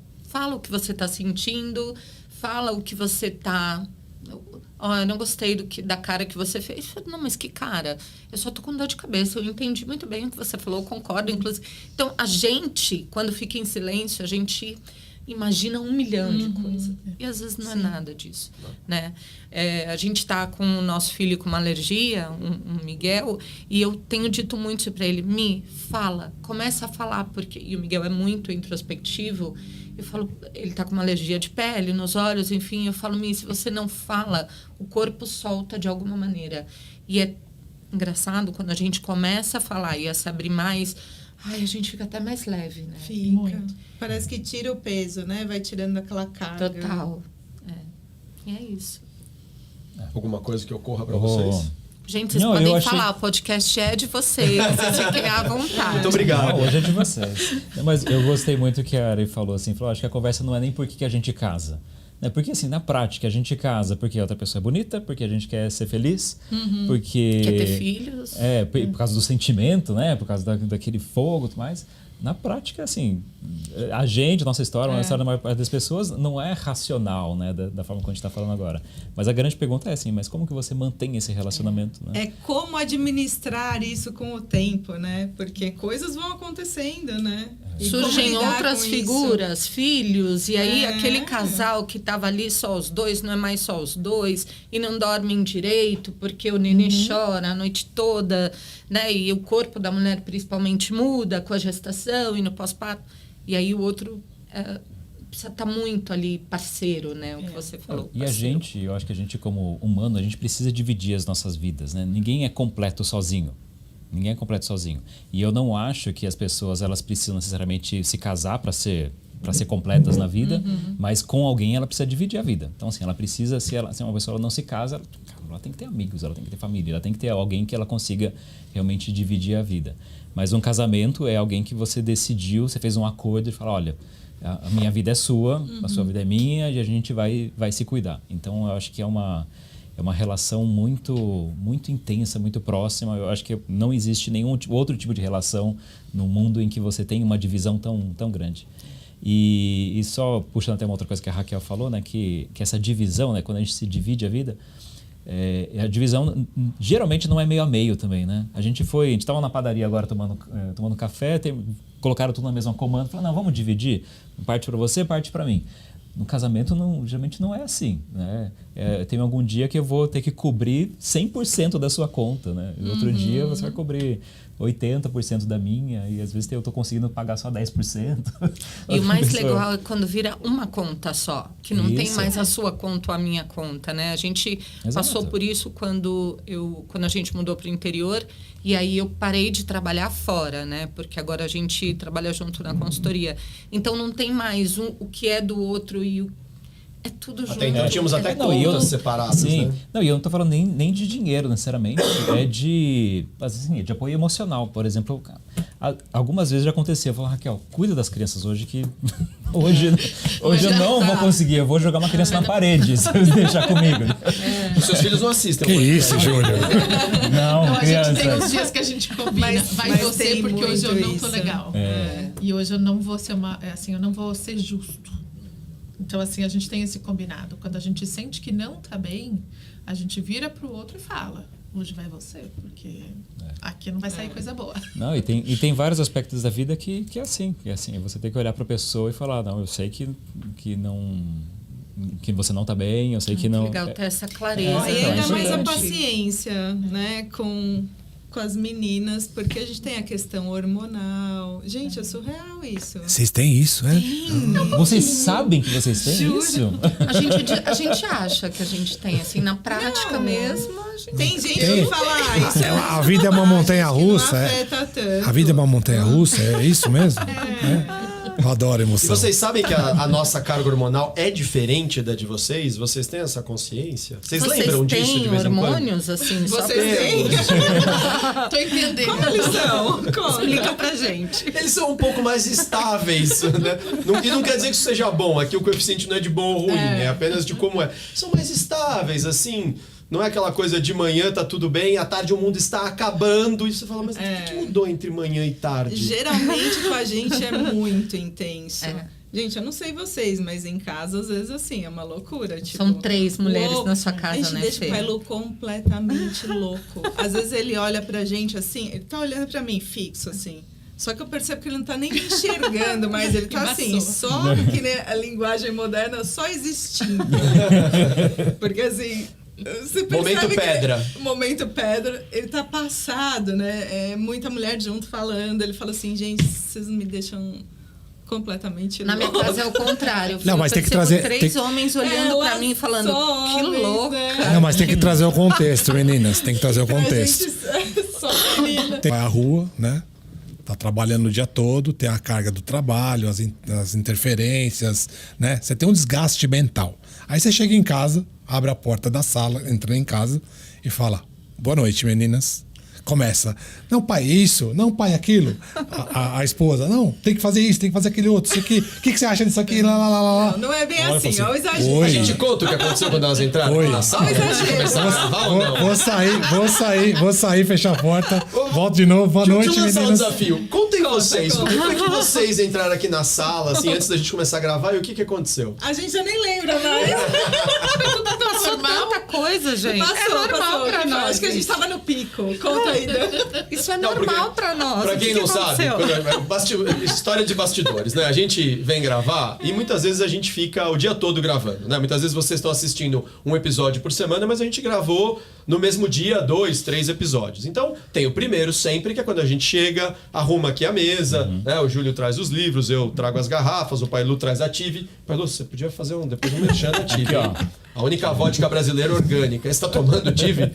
o que você tá sentindo. Fala o que você tá... eu não gostei da cara que você fez. Não, mas que cara? Eu só tô com dor de cabeça. Eu entendi muito bem o que você falou, eu concordo, inclusive. Então, a gente, quando fica em silêncio, a gente imagina 1 milhão de coisas. E às vezes não é nada disso, né? A gente tá com o nosso filho com uma alergia, um Miguel, e eu tenho dito muito isso pra ele. Fala, começa a falar, porque... E o Miguel é muito introspectivo. Eu falo, ele tá com uma alergia de pele, nos olhos, enfim. Eu falo, se você não fala, o corpo solta de alguma maneira. E é engraçado, quando a gente começa a falar e a se abrir mais, a gente fica até mais leve, né? Fica. Muito. Parece que tira o peso, né? Vai tirando aquela carga. Total. E é isso. Alguma coisa que ocorra pra vocês? Gente, vocês podem falar, o podcast é de vocês, vocês fiquem à vontade. Muito obrigado. Hoje é de vocês. Mas eu gostei muito que a Ari falou assim, acho que a conversa não é nem por que a gente casa. Né? Porque assim, na prática, a gente casa porque a outra pessoa é bonita, porque a gente quer ser feliz, porque... Quer ter filhos. Por causa do sentimento, né? Por causa daquele fogo e tudo mais. Na prática, assim, a nossa história, a história da maior parte das pessoas não é racional, né? Da forma como a gente está falando agora. Mas a grande pergunta é assim, mas como que você mantém esse relacionamento? Né? É como administrar isso com o tempo, né? Porque coisas vão acontecendo, né? Surgem outras figuras, filhos, e aí aquele casal que estava ali só os dois, não é mais só os dois, e não dormem direito porque o nenê chora a noite toda, né? E o corpo da mulher principalmente muda com a gestação e no pós-parto. E aí o outro precisa estar muito ali parceiro, né? O que você falou. E eu acho que a gente como humano, a gente precisa dividir as nossas vidas, né? Ninguém é completo sozinho. Ninguém é completo sozinho. E eu não acho que as pessoas elas precisam necessariamente se casar para ser completas na vida, mas com alguém ela precisa dividir a vida. Então, assim, ela precisa, se uma pessoa ela não se casa, ela tem que ter amigos, ela tem que ter família, ela tem que ter alguém que ela consiga realmente dividir a vida. Mas um casamento é alguém que você decidiu, você fez um acordo e fala, olha, a minha vida é sua, a sua vida é minha e a gente vai se cuidar. Então, eu acho que é uma relação muito, muito intensa, muito próxima. Eu acho que não existe nenhum outro tipo de relação no mundo em que você tem uma divisão tão grande. E só puxando até uma outra coisa que a Raquel falou, né, que essa divisão, né, quando a gente se divide a vida, a divisão geralmente não é meio a meio também, né? A gente estava na padaria agora tomando café, colocaram tudo na mesma comanda, falaram, não, vamos dividir, parte para você, parte para mim. No casamento, geralmente não é assim, né? Tem algum dia que eu vou ter que cobrir 100% da sua conta, né? E outro dia você vai cobrir 80% da minha e às vezes eu estou conseguindo pagar só 10%. E o mais legal é quando vira uma conta só, que não tem mais a sua conta ou a minha conta, né? A gente passou por isso quando a gente mudou para o interior e aí eu parei de trabalhar fora, né? Porque agora a gente trabalha junto na consultoria. Então não tem mais o que é do outro e é tudo junto. Então tínhamos até contas separadas, sim. Né? Não, e eu não estou falando nem de dinheiro necessariamente, é de apoio emocional. Por exemplo, algumas vezes já aconteceu, eu falo, Raquel, cuida das crianças hoje que hoje eu não vou conseguir, eu vou jogar uma criança na parede se você deixar comigo. Os seus filhos não assistem. Que isso, Júnior? Não, a criança. gente tem uns dias que a gente combina, vai você porque hoje eu não tô legal. E hoje eu não vou ser eu não vou ser justo. Então, assim, a gente tem esse combinado. Quando a gente sente que não tá bem, a gente vira pro outro e fala, hoje vai você, porque aqui não vai sair coisa boa. Não, e tem vários aspectos da vida que é assim. Você tem que olhar pra pessoa e falar, não, eu sei que você não tá bem, eu sei que não... Legal ter essa clareza. E ainda mais a paciência, né, com as meninas, porque a gente tem a questão hormonal. Gente, é surreal isso. Vocês têm isso, é? Vocês sabem que vocês têm isso? A gente acha que a gente tem, assim, na prática mesmo. Tem gente que fala isso. A vida é uma montanha-russa, não afeta tanto. A vida é uma montanha-russa, é isso mesmo? É. Eu adoro E emoção. vocês sabem que a nossa carga hormonal é diferente da de vocês? Vocês têm essa consciência? Vocês lembram disso de vez em quando? hormônios, assim? Vocês têm? Tô entendendo. Como eles são? Explica pra gente. Eles são um pouco mais estáveis, né? E não quer dizer que isso seja bom. Aqui o coeficiente não é de bom ou ruim, é apenas de como é. São mais estáveis, assim. Não é aquela coisa de manhã tá tudo bem, à tarde o mundo está acabando. E você fala, mas o que mudou entre manhã e tarde? Geralmente com a gente é muito intenso. É. Gente, eu não sei vocês, mas em casa, às vezes, assim, é uma loucura. Tipo, São 3 mulheres louco. na sua A casa, gente né, deixa Fê? o Pai Lu completamente louco. Às vezes ele olha pra gente assim, ele tá olhando pra mim fixo, assim. Só que eu percebo que ele não tá nem me enxergando, mas ele tá assim, só que nem a linguagem moderna, só existindo. Porque assim... Você Momento percebe que pedra. Momento pedra, ele tá passado, né? É muita mulher junto falando. Ele fala assim, gente, vocês me deixam completamente Na minha louca. casa é o contrário. Não, Eu mas tem que percebo trazer- 3 tem- homens olhando pra mim e falando, só que homens, louca. né? Não, mas tem que trazer o contexto, meninas. Tem que trazer o A contexto. gente só menina. Vai à rua, né? Tá trabalhando o dia todo, tem a carga do trabalho, as interferências, né? Você tem um desgaste mental. Aí você chega em casa, abre a porta da sala, entra em casa e fala: boa noite, meninas. Começa, não, pai, isso, não, pai, aquilo. A esposa, não, tem que fazer isso, tem que fazer aquele outro, isso aqui. O que você acha disso aqui? Lá, lá, lá, lá. Não é bem Olha, assim, fala é o assim, exagero. oi. A gente conta o que aconteceu quando elas entraram Oi. na sala? Olha o A gente exagero. começar a gravar ou não? Vou sair, fechar a porta, volto de novo, boa noite, Deixa eu lançar um meninas. desafio. Contem vocês. conta. Como é que vocês entraram aqui na sala, assim, antes da gente começar a gravar, e o que aconteceu? A gente já nem lembra mais. Passou tanta coisa, gente. Passou, é normal passou. pra nós. Acho que a gente tava no pico. Conta aí. Isso é Não, porque- normal pra nós. Pra O quem que não sabe, aconteceu? história de bastidores, né? A gente vem gravar e muitas vezes a gente fica o dia todo gravando, né? Muitas vezes vocês estão assistindo um episódio por semana, mas a gente gravou no mesmo dia 2, 3 episódios. Então, tem o primeiro sempre, que é quando a gente chega, arruma aqui a mesa, né? O Júlio traz os livros, eu trago as garrafas, o Pai Lu traz a Tive. Pai Lu, você podia fazer depois um merchan da Tive, Aqui, hein? ó. A única vodka brasileira orgânica. Você tá tomando Tive?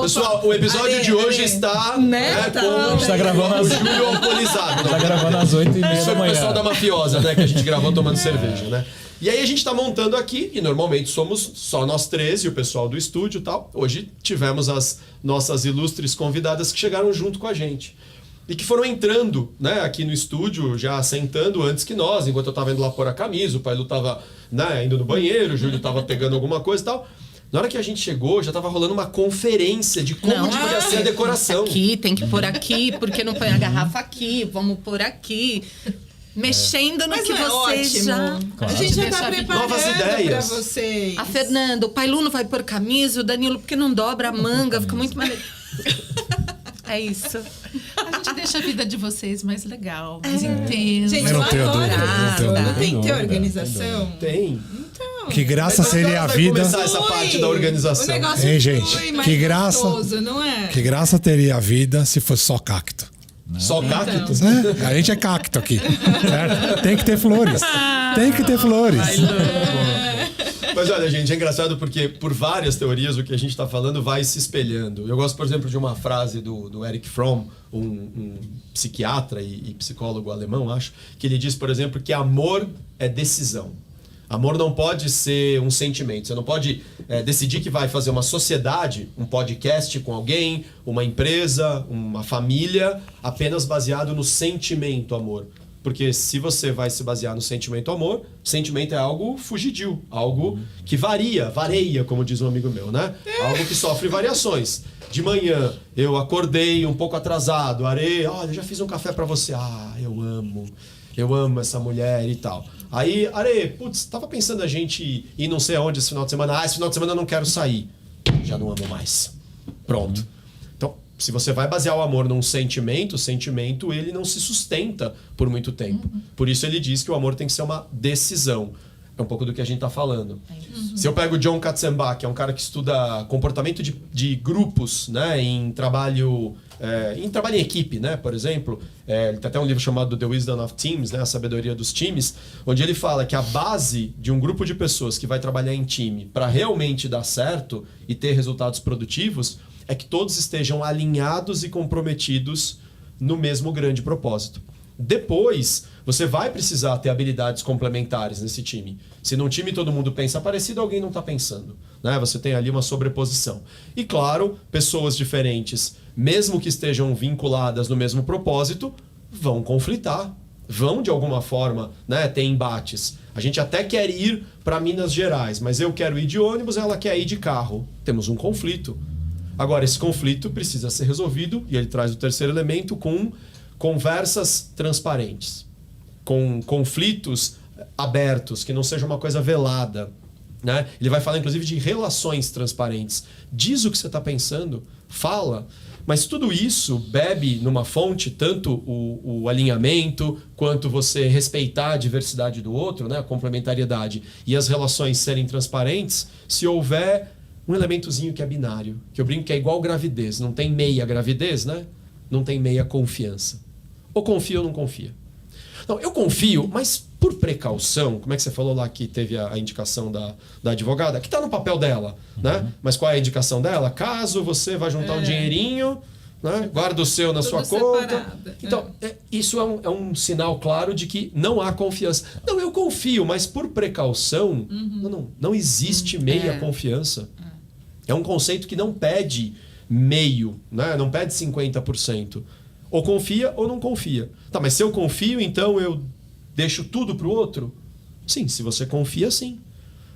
Pessoal, o episódio de hoje está Né? com A gente tá gravando o às, Júlio alcoolizado. tá gravando às 8h30 Isso da é o pessoal da manhã. mafiosa, né? Que a gente gravou tomando cerveja, né? E aí a gente tá montando aqui, e normalmente somos só nós 13 e o pessoal do estúdio e tal. Hoje tivemos as nossas ilustres convidadas que chegaram junto com a gente. E que foram entrando, né, aqui no estúdio, já sentando antes que nós, enquanto eu tava indo lá pôr a camisa, o Pai Lu tava, né, indo no banheiro, o Júlio tava pegando alguma coisa e tal. Na hora que a gente chegou, já tava rolando uma conferência de como devia ser a decoração. Aqui, tem que pôr aqui, porque não põe a garrafa aqui, vamos pôr aqui. Mexendo no Mas que não é vocês ótimo. já... A gente já Deixa tá a vida- preparando Novas pra ideias. vocês. A Fernanda, o Pai Lu não vai pôr camisa, o Danilo porque não dobra a manga, fica muito maneiro. É isso. A gente deixa a vida de vocês mais legal, mais intensa. Gente, Eu não lá tenho adora dúvida, eu não isso. tenho Não dúvida. tem que ter Sem organização. Tem. Então, Que graça Mas seria a agora vai vida. começar essa parte da organização. O negócio Hein, gente? flui mais Que graça. gostoso, não é? Que graça teria a vida se fosse só cacto. Só cactos. Né? A gente é cacto aqui. Certo? Tem que ter flores. Tem que ter flores. Mas olha, gente, é engraçado porque por várias teorias o que a gente está falando vai se espelhando. Eu gosto, por exemplo, de uma frase do Erich Fromm, um psiquiatra e psicólogo alemão, acho, que ele diz, por exemplo, que amor é decisão. Amor não pode ser um sentimento. Você não pode decidir que vai fazer uma sociedade, um podcast com alguém, uma empresa, uma família, apenas baseado no sentimento amor. Porque se você vai se basear no sentimento amor, sentimento é algo fugidio, algo que vareia, como diz um amigo meu, né? Algo que sofre variações. De manhã, eu acordei um pouco atrasado, olha, já fiz um café pra você. Ah, eu amo essa mulher e tal. Aí, putz, tava pensando a gente ir não sei aonde esse final de semana. Ah, esse final de semana eu não quero sair. Já não amo mais. Pronto. Então, se você vai basear o amor num sentimento, o sentimento ele não se sustenta por muito tempo. Por isso ele diz que o amor tem que ser uma decisão. É um pouco do que a gente tá falando. Se eu pego o John Katzenbach, que é um cara que estuda comportamento de grupos, né, em trabalho em equipe, né, por exemplo, ele tem até um livro chamado The Wisdom of Teams, né, a sabedoria dos times, onde ele fala que a base de um grupo de pessoas que vai trabalhar em time para realmente dar certo e ter resultados produtivos é que todos estejam alinhados e comprometidos no mesmo grande propósito. Depois, você vai precisar ter habilidades complementares nesse time. Se num time todo mundo pensa parecido, alguém não está pensando, né? Você tem ali uma sobreposição. E claro, pessoas diferentes, mesmo que estejam vinculadas no mesmo propósito, vão conflitar, vão de alguma forma, né, ter embates. A gente até quer ir para Minas Gerais, mas eu quero ir de ônibus, ela quer ir de carro. Temos um conflito. Agora, esse conflito precisa ser resolvido, e ele traz o terceiro elemento, com conversas transparentes, com conflitos abertos, que não seja uma coisa velada, né? Ele vai falar, inclusive, de relações transparentes. Diz o que você está pensando, fala, mas tudo isso bebe numa fonte, tanto o alinhamento, quanto você respeitar a diversidade do outro, né? A complementariedade, e as relações serem transparentes, se houver um elementozinho que é binário, que eu brinco que é igual gravidez, não tem meia gravidez, né? Não tem meia confiança. Ou confia ou não confia. Não, eu confio, mas por precaução, como é que você falou lá que teve a indicação da advogada? Que está no papel dela, né? Mas qual é a indicação dela? Caso você vá juntar um dinheirinho, né? Guarda o seu na sua conta. Então, isso é um sinal claro de que não há confiança. Não, eu confio, mas por precaução, não existe meia confiança. É um conceito que não pede meio, né? Não pede 50%. Ou confia ou não confia. Tá, mas se eu confio, então eu deixo tudo pro outro? Sim, se você confia, sim.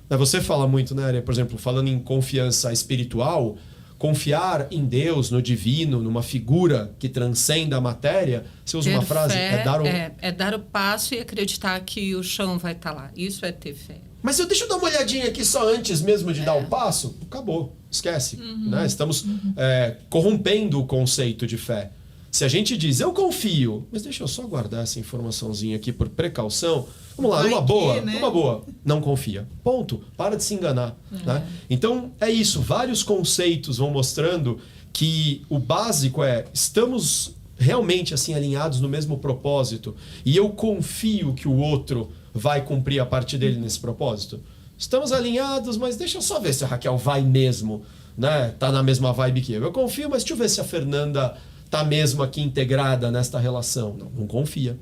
Você fala muito, né, por exemplo, falando em confiança espiritual, confiar em Deus, no divino, numa figura que transcenda a matéria, você usa uma frase, é dar o passo e acreditar que o chão vai estar lá. Isso é ter fé. Mas deixa eu dar uma olhadinha aqui só antes mesmo de dar o passo. Acabou, esquece. Né? Estamos corrompendo o conceito de fé. Se a gente diz, eu confio, mas deixa eu só guardar essa informaçãozinha aqui por precaução. Vamos lá, numa boa, não confia. Ponto. Para de se enganar. Né? Então, é isso. Vários conceitos vão mostrando que o básico estamos realmente assim alinhados no mesmo propósito e eu confio que o outro vai cumprir a parte dele nesse propósito. Estamos alinhados, mas deixa eu só ver se a Raquel vai mesmo, né? Tá na mesma vibe que eu. Eu confio, mas deixa eu ver se a Fernanda tá mesmo aqui integrada nesta relação. Não confia.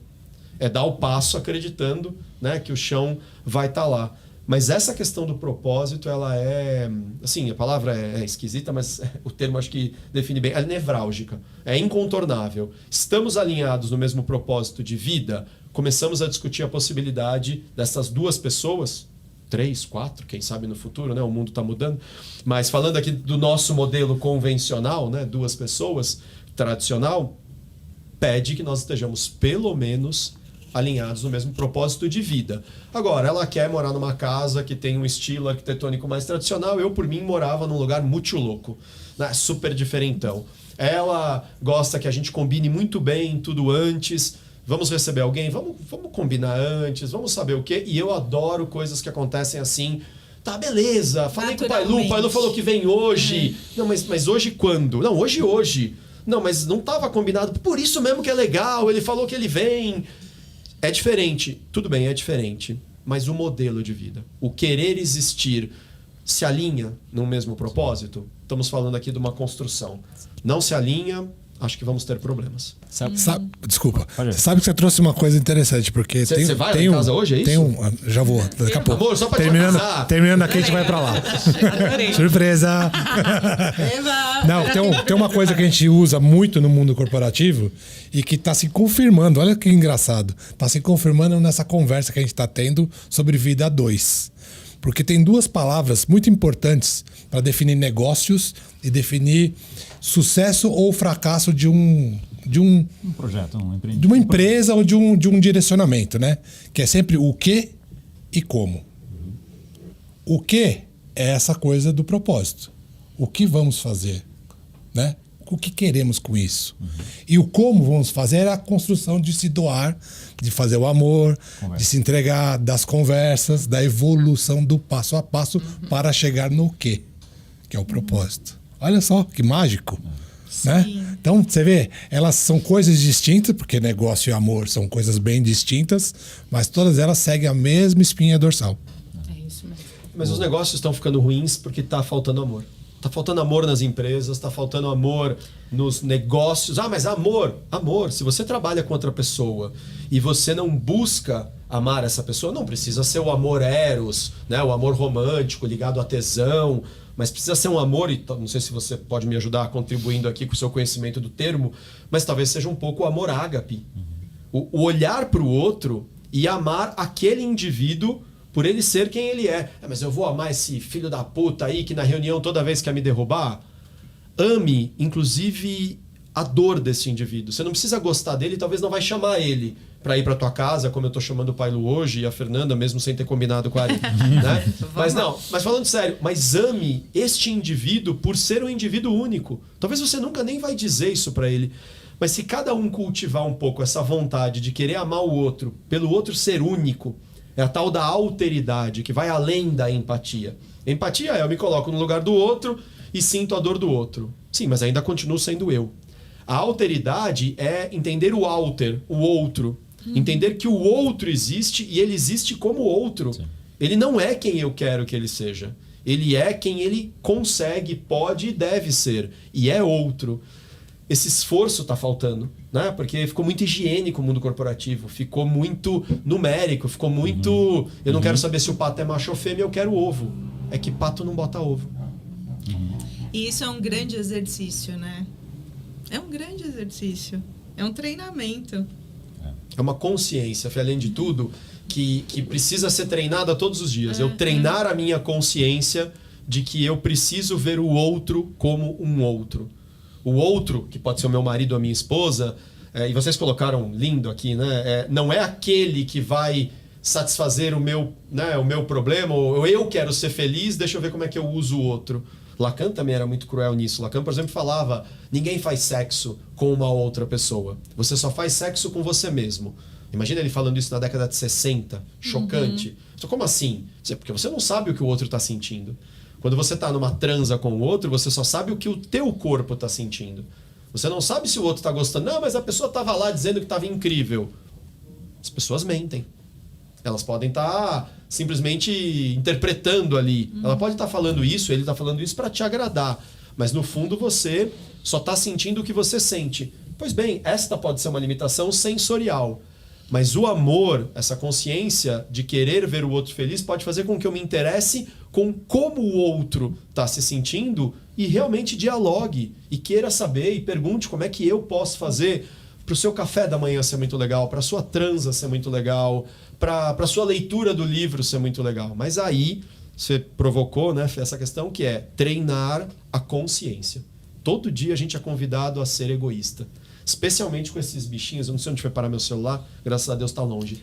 É dar o passo acreditando, né, que o chão vai estar lá. Mas essa questão do propósito, ela é... Assim, a palavra é esquisita, mas o termo acho que define bem. É nevrálgica. É incontornável. Estamos alinhados no mesmo propósito de vida, começamos a discutir a possibilidade dessas duas pessoas, 3, 4, quem sabe no futuro, né? O mundo está mudando. Mas falando aqui do nosso modelo convencional, né? 2 pessoas, tradicional, pede que nós estejamos pelo menos alinhados no mesmo propósito de vida. Agora, ela quer morar numa casa que tem um estilo arquitetônico mais tradicional. Eu, por mim, morava num lugar muito louco, né? Super diferentão. Ela gosta que a gente combine muito bem tudo antes. Vamos receber alguém? Vamos combinar antes, vamos saber o quê. E eu adoro coisas que acontecem assim. Tá, beleza, falei com o Pai Lu falou que vem hoje. Não, mas hoje quando? Não, hoje. Não, mas não estava combinado. Por isso mesmo que é legal, ele falou que ele vem. É diferente, tudo bem, é diferente. Mas o modelo de vida, o querer existir, se alinha no mesmo propósito? Estamos falando aqui de uma construção. Não se alinha, acho que vamos ter problemas. Desculpa. Você sabe que você trouxe uma coisa interessante, porque você vai lá em casa hoje, é isso? Já vou, daqui a pouco. Amor, só pra terminando aqui, a gente vai pra lá. Surpresa! Não, tem uma coisa que a gente usa muito no mundo corporativo e que está se confirmando. Olha que engraçado. Está se confirmando nessa conversa que a gente está tendo sobre vida a 2. Porque tem 2 palavras muito importantes para definir negócios e definir sucesso ou fracasso de um projeto, de uma empresa ou de um direcionamento, né? Que é sempre o que e como. O que é essa coisa do propósito. O que vamos fazer, né? O que queremos com isso. E o como vamos fazer é a construção de se doar, de fazer o amor, de se entregar, das conversas, da evolução do passo a passo para chegar no que é o propósito. Olha só, que mágico. Né? Então, você vê, elas são coisas distintas, porque negócio e amor são coisas bem distintas, mas todas elas seguem a mesma espinha dorsal. É isso mesmo. Mas os negócios estão ficando ruins porque está faltando amor. Tá faltando amor nas empresas, tá faltando amor nos negócios. Ah, mas amor, se você trabalha com outra pessoa e você não busca amar essa pessoa, não precisa ser o amor eros, né? O amor romântico ligado a tesão, mas precisa ser um amor, e não sei se você pode me ajudar contribuindo aqui com o seu conhecimento do termo, mas talvez seja um pouco o amor ágape. O olhar para o outro e amar aquele indivíduo por ele ser quem ele é. Mas eu vou amar esse filho da puta aí que na reunião toda vez quer me derrubar? Ame, inclusive, a dor desse indivíduo. Você não precisa gostar dele, talvez não vai chamar ele para ir para tua casa, como eu tô chamando o Pailo hoje e a Fernanda, mesmo sem ter combinado com a Ari. Né? Mas falando sério, mas ame este indivíduo por ser um indivíduo único. Talvez você nunca nem vai dizer isso para ele. Mas se cada um cultivar um pouco essa vontade de querer amar o outro, pelo outro ser único, é a tal da alteridade, que vai além da empatia. Empatia é eu me coloco no lugar do outro e sinto a dor do outro. Sim, mas ainda continuo sendo eu. A alteridade é entender o alter, o outro. Entender que o outro existe e ele existe como outro. Sim. Ele não é quem eu quero que ele seja. Ele é quem ele consegue, pode e deve ser. E é outro. Esse esforço está faltando, né? Porque ficou muito higiênico o mundo corporativo, ficou muito numérico, ficou muito... Eu não quero saber se o pato é macho ou fêmea, eu quero ovo. É que pato não bota ovo. E isso é um grande exercício, né? É um grande exercício. É um treinamento. É uma consciência, além de tudo, que precisa ser treinada todos os dias. Eu treinar a minha consciência de que eu preciso ver o outro como um outro. O outro, que pode ser o meu marido ou a minha esposa, e vocês colocaram lindo aqui, né? Não é aquele que vai satisfazer o meu problema, ou eu quero ser feliz, deixa eu ver como é que eu uso o outro. Lacan também era muito cruel nisso. Lacan, por exemplo, falava: ninguém faz sexo com uma outra pessoa. Você só faz sexo com você mesmo. Imagina ele falando isso na década de 60. Chocante. Então, como assim? Porque você não sabe o que o outro está sentindo. Quando você está numa transa com o outro, você só sabe o que o teu corpo está sentindo. Você não sabe se o outro está gostando. Não, mas a pessoa estava lá dizendo que estava incrível. As pessoas mentem. Elas podem estar simplesmente interpretando ali. Ela pode estar falando isso, ele está falando isso para te agradar. Mas no fundo você só está sentindo o que você sente. Pois bem, esta pode ser uma limitação sensorial. Mas o amor, essa consciência de querer ver o outro feliz, pode fazer com que eu me interesse com como o outro está se sentindo e realmente dialogue e queira saber e pergunte como é que eu posso fazer para o seu café da manhã ser muito legal, para a sua transa ser muito legal, para a sua leitura do livro ser muito legal. Mas aí você provocou, né, essa questão que é treinar a consciência. Todo dia a gente é convidado a ser egoísta. Especialmente com esses bichinhos, eu não sei onde foi parar meu celular, graças a Deus está longe.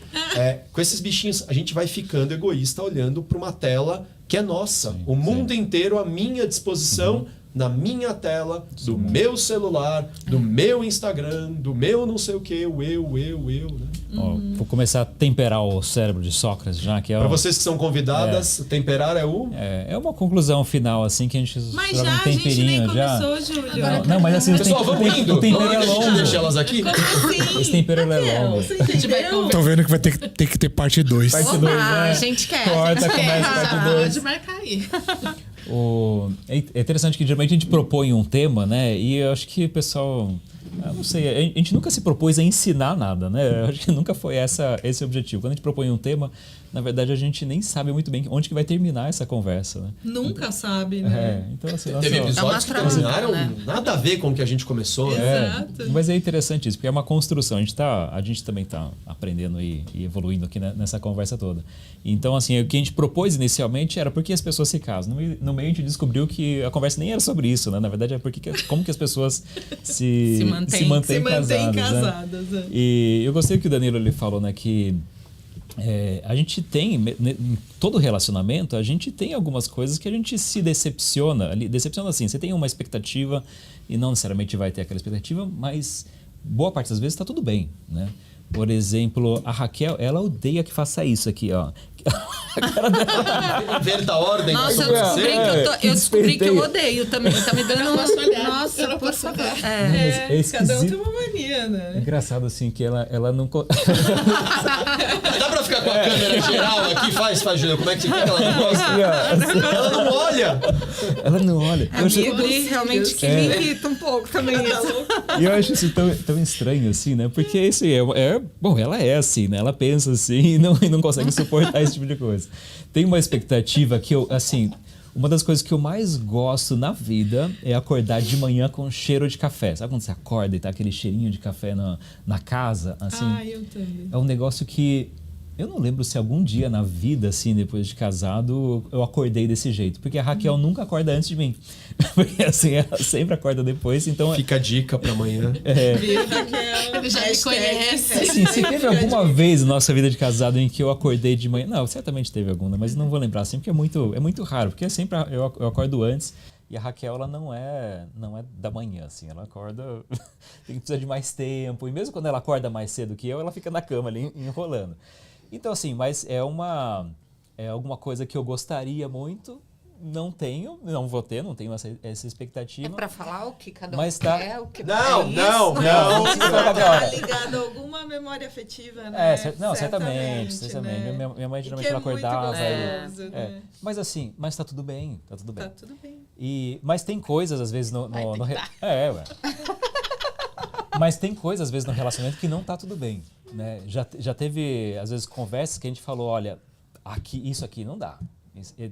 Com esses bichinhos, a gente vai ficando egoísta olhando para uma tela que é nossa. O mundo inteiro à minha disposição, na minha tela, do meu celular, do meu Instagram, do meu não sei o que, o eu, né? Ó, vou começar a temperar o cérebro de Sócrates já, que é para vocês que são convidadas, temperar é o... É uma conclusão final, assim, que a gente mas joga já, um temperinho. a gente nem começou, Júlio. Não, mas assim, pessoal, vamos indo. O tempero é longo. Deixa elas aqui. Esse tempero é longo. Tô vendo que vai ter que ter parte 2. Parte 2, A gente quer. Corta, começa a parte 2. Pode marcar aí. É interessante que geralmente a gente propõe um tema, né? E eu acho que o pessoal... Eu não sei, a gente nunca se propôs a ensinar nada, né? Eu acho que nunca foi esse o objetivo. Quando a gente propõe um tema, na verdade a gente nem sabe muito bem onde que vai terminar essa conversa, né? Nunca sabe, né? Então, assim, Teve episódios que terminaram nada a ver com o que a gente começou. Exato. Mas é interessante isso, porque é uma construção. A gente também está aprendendo e evoluindo aqui nessa conversa toda. Então, assim, o que a gente propôs inicialmente era por que as pessoas se casam. No meio a gente descobriu que a conversa nem era sobre isso, né? Na verdade, é como que as pessoas se mantêm casadas. Né? E eu gostei que o Danilo ele falou, né, que a gente tem, em todo relacionamento, a gente tem algumas coisas que a gente se decepciona. Decepciona assim, você tem uma expectativa e não necessariamente vai ter aquela expectativa, mas boa parte das vezes está tudo bem, né? Por exemplo, a Raquel, ela odeia que faça isso aqui, ó. Inverta a ordem. Nossa, pra eu descobri, acontecer. eu descobri que eu odeio também. Tá me dando Posso olhar, Nossa, eu não por posso favor. olhar. É esquisito. Cada um tem uma mania, né? Engraçado assim que ela não. Dá pra ficar com a câmera geral aqui? Faz, Julia. Como é que ela não gosta? Ela não olha. Ela não olha. Eu acho- Amigos, realmente que me irrita um pouco também isso. E eu acho isso tão estranho, assim, né? Porque isso bom, ela é assim, né? Ela pensa assim e não consegue suportar esse tipo de coisa. Tem uma expectativa que uma das coisas que eu mais gosto na vida é acordar de manhã com cheiro de café. Sabe quando você acorda e tá aquele cheirinho de café na casa? Assim, Eu também. é um negócio que eu não lembro se algum dia na vida, assim, depois de casado, eu acordei desse jeito. Porque a Raquel nunca acorda antes de mim. Porque, assim, ela sempre acorda depois, então... Fica a dica pra amanhã. Viu, Raquel? Ele já me conhece. Assim, se teve alguma vez na nossa vida de casado em que eu acordei de manhã... Não, certamente teve alguma, mas não vou lembrar assim, porque é muito raro. Porque sempre eu acordo antes e a Raquel, ela não é da manhã, assim. Ela acorda... tem que precisar de mais tempo. E mesmo quando ela acorda mais cedo que eu, ela fica na cama ali enrolando. Então, assim, mas é alguma coisa que eu gostaria muito, não tenho essa expectativa. É pra falar o que cada um Mas tá- quer, o que Não, é isso? não. Tá ligado a alguma memória afetiva, né? Certamente. Né? Minha mãe E geralmente que é ela acordava. muito gostoso, É. né? Mas assim, tá tudo bem, Tá tudo bem. Mas tem coisas, às vezes, no que tá. ué. Mas tem coisas, às vezes, no relacionamento que não tá tudo bem, né? Já teve, às vezes, conversas que a gente falou, olha, isso aqui não dá.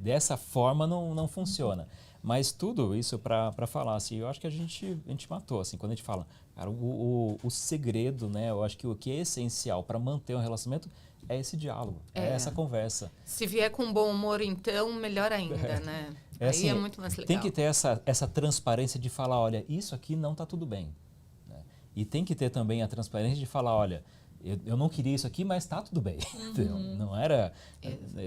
Dessa forma não funciona. Mas tudo isso para falar, assim, eu acho que a gente matou, assim, quando a gente fala, cara, o segredo, né? Eu acho que o que é essencial para manter um relacionamento é esse diálogo, é essa conversa. Se vier com bom humor, então, melhor ainda, né? Aí assim, é muito mais legal. Tem que ter essa transparência de falar, olha, isso aqui não tá tudo bem. Né? E tem que ter também a transparência de falar, olha, eu não queria isso aqui, mas tá tudo bem. Não era...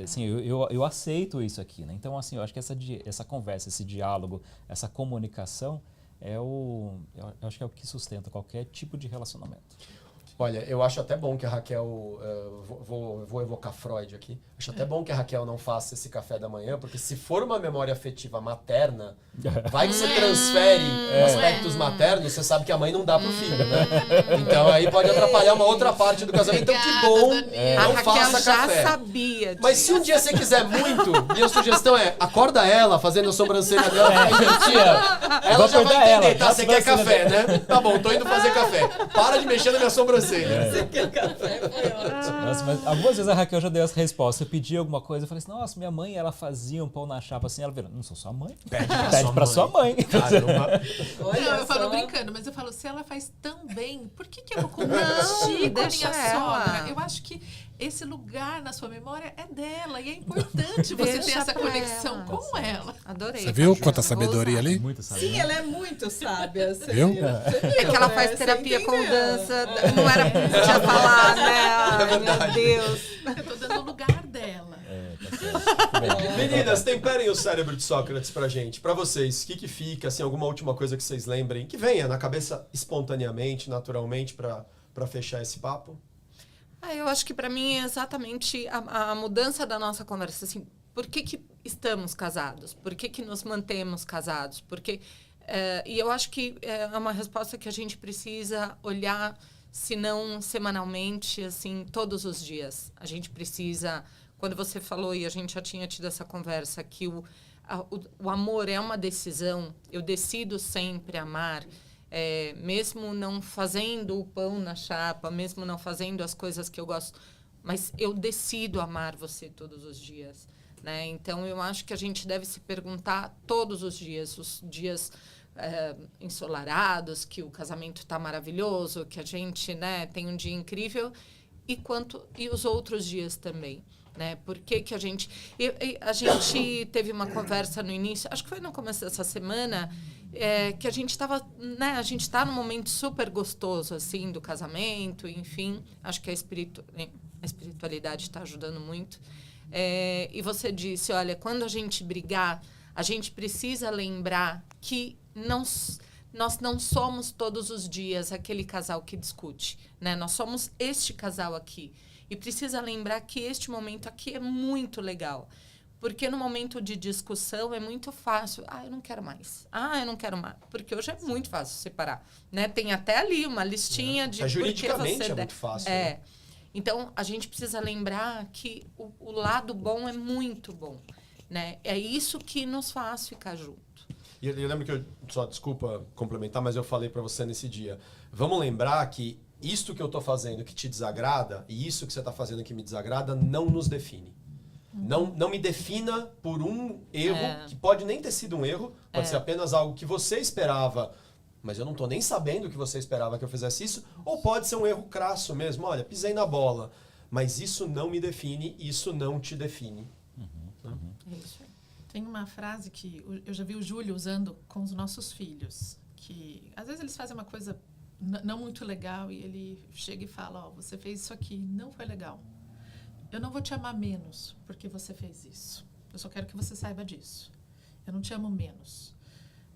Assim, eu aceito isso aqui. Né? Então, assim, eu acho que essa conversa, esse diálogo, essa comunicação, eu acho que é o que sustenta qualquer tipo de relacionamento. Olha, eu acho até bom que a Raquel, vou evocar Freud aqui, acho até bom que a Raquel não faça esse café da manhã, porque se for uma memória afetiva materna, vai que você transfere aspectos maternos, você sabe que a mãe não dá pro filho, né? Então aí pode atrapalhar uma outra parte do casamento. Então que bom, A não Raquel faça já café. sabia Mas se um dia você quiser muito, minha sugestão é, acorda ela fazendo a sobrancelha dela, ela Vou já vai acordar entender, ela, tá? tá? Você quer café, né? Tá bom, tô indo fazer café. Para de mexer na minha sobrancelha. Você quer café? Foi ótimo. Nossa, mas algumas vezes a Raquel já deu essa resposta. Eu pedi alguma coisa, eu falei assim, nossa, minha mãe, ela fazia um pão na chapa assim, ela virou, não sou sua mãe. Pede pra sua mãe. Caramba. Olha Não, eu falo só. brincando, mas eu falo, se ela faz tão bem, por que eu vou competir com a deixa minha ela. sogra? Eu acho que esse lugar na sua memória é dela e é importante você ter Deixa essa pra conexão ela. com ela. Adorei. Você viu quanta sabedoria ali? Muito sabe. Sim, ela é muito sábia. Você Viu? É que ela faz Você terapia com entendeu? dança. Não era pra podia falar, né? Ai, meu Deus. Eu tô dando o lugar dela. Meninas, temperem o cérebro de Sócrates pra gente. Pra vocês, o que fica, assim, alguma última coisa que vocês lembrem, que venha na cabeça espontaneamente, naturalmente, pra fechar esse papo? Eu acho que para mim é exatamente a mudança da nossa conversa. Assim, por que estamos casados? Por que nos mantemos casados? Porque, e eu acho que é uma resposta que a gente precisa olhar, se não semanalmente, assim, todos os dias. A gente precisa... Quando você falou, e a gente já tinha tido essa conversa, que o amor é uma decisão, eu decido sempre amar, mesmo não fazendo o pão na chapa, mesmo não fazendo as coisas que eu gosto, mas eu decido amar você todos os dias. Né? Então, eu acho que a gente deve se perguntar todos os dias ensolarados, que o casamento está maravilhoso, que a gente, né, tem um dia incrível, e os outros dias também. Né? Por que a gente... A gente teve uma conversa no início, acho que foi no começo dessa semana, que a gente estava... Né? A gente está num momento super gostoso, assim, do casamento, enfim. Acho que a espiritualidade está ajudando muito. E você disse, olha, quando a gente brigar, a gente precisa lembrar que nós não somos todos os dias aquele casal que discute. Né? Nós somos este casal aqui. E precisa lembrar que este momento aqui é muito legal. Porque no momento de discussão é muito fácil. Eu não quero mais. Eu não quero mais. Porque hoje é muito fácil separar. Né? Tem até ali uma listinha de... Juridicamente é muito fácil. Né? Então, a gente precisa lembrar que o lado bom é muito bom. Né? É isso que nos faz ficar junto. E eu lembro que só desculpa complementar, mas eu falei para você nesse dia. Vamos lembrar que isto que eu tô fazendo que te desagrada e isso que você tá fazendo que me desagrada não nos define. Não me defina por um erro, que pode nem ter sido um erro, pode ser apenas algo que você esperava, mas eu não tô nem sabendo que você esperava que eu fizesse isso, ou pode ser um erro crasso mesmo, olha, pisei na bola, mas isso não me define, isso não te define. É isso aí. Tem uma frase que eu já vi o Júlio usando com os nossos filhos, que às vezes eles fazem uma coisa não muito legal e ele chega e fala, você fez isso aqui, não foi legal. Eu não vou te amar menos porque você fez isso. Eu só quero que você saiba disso. Eu não te amo menos.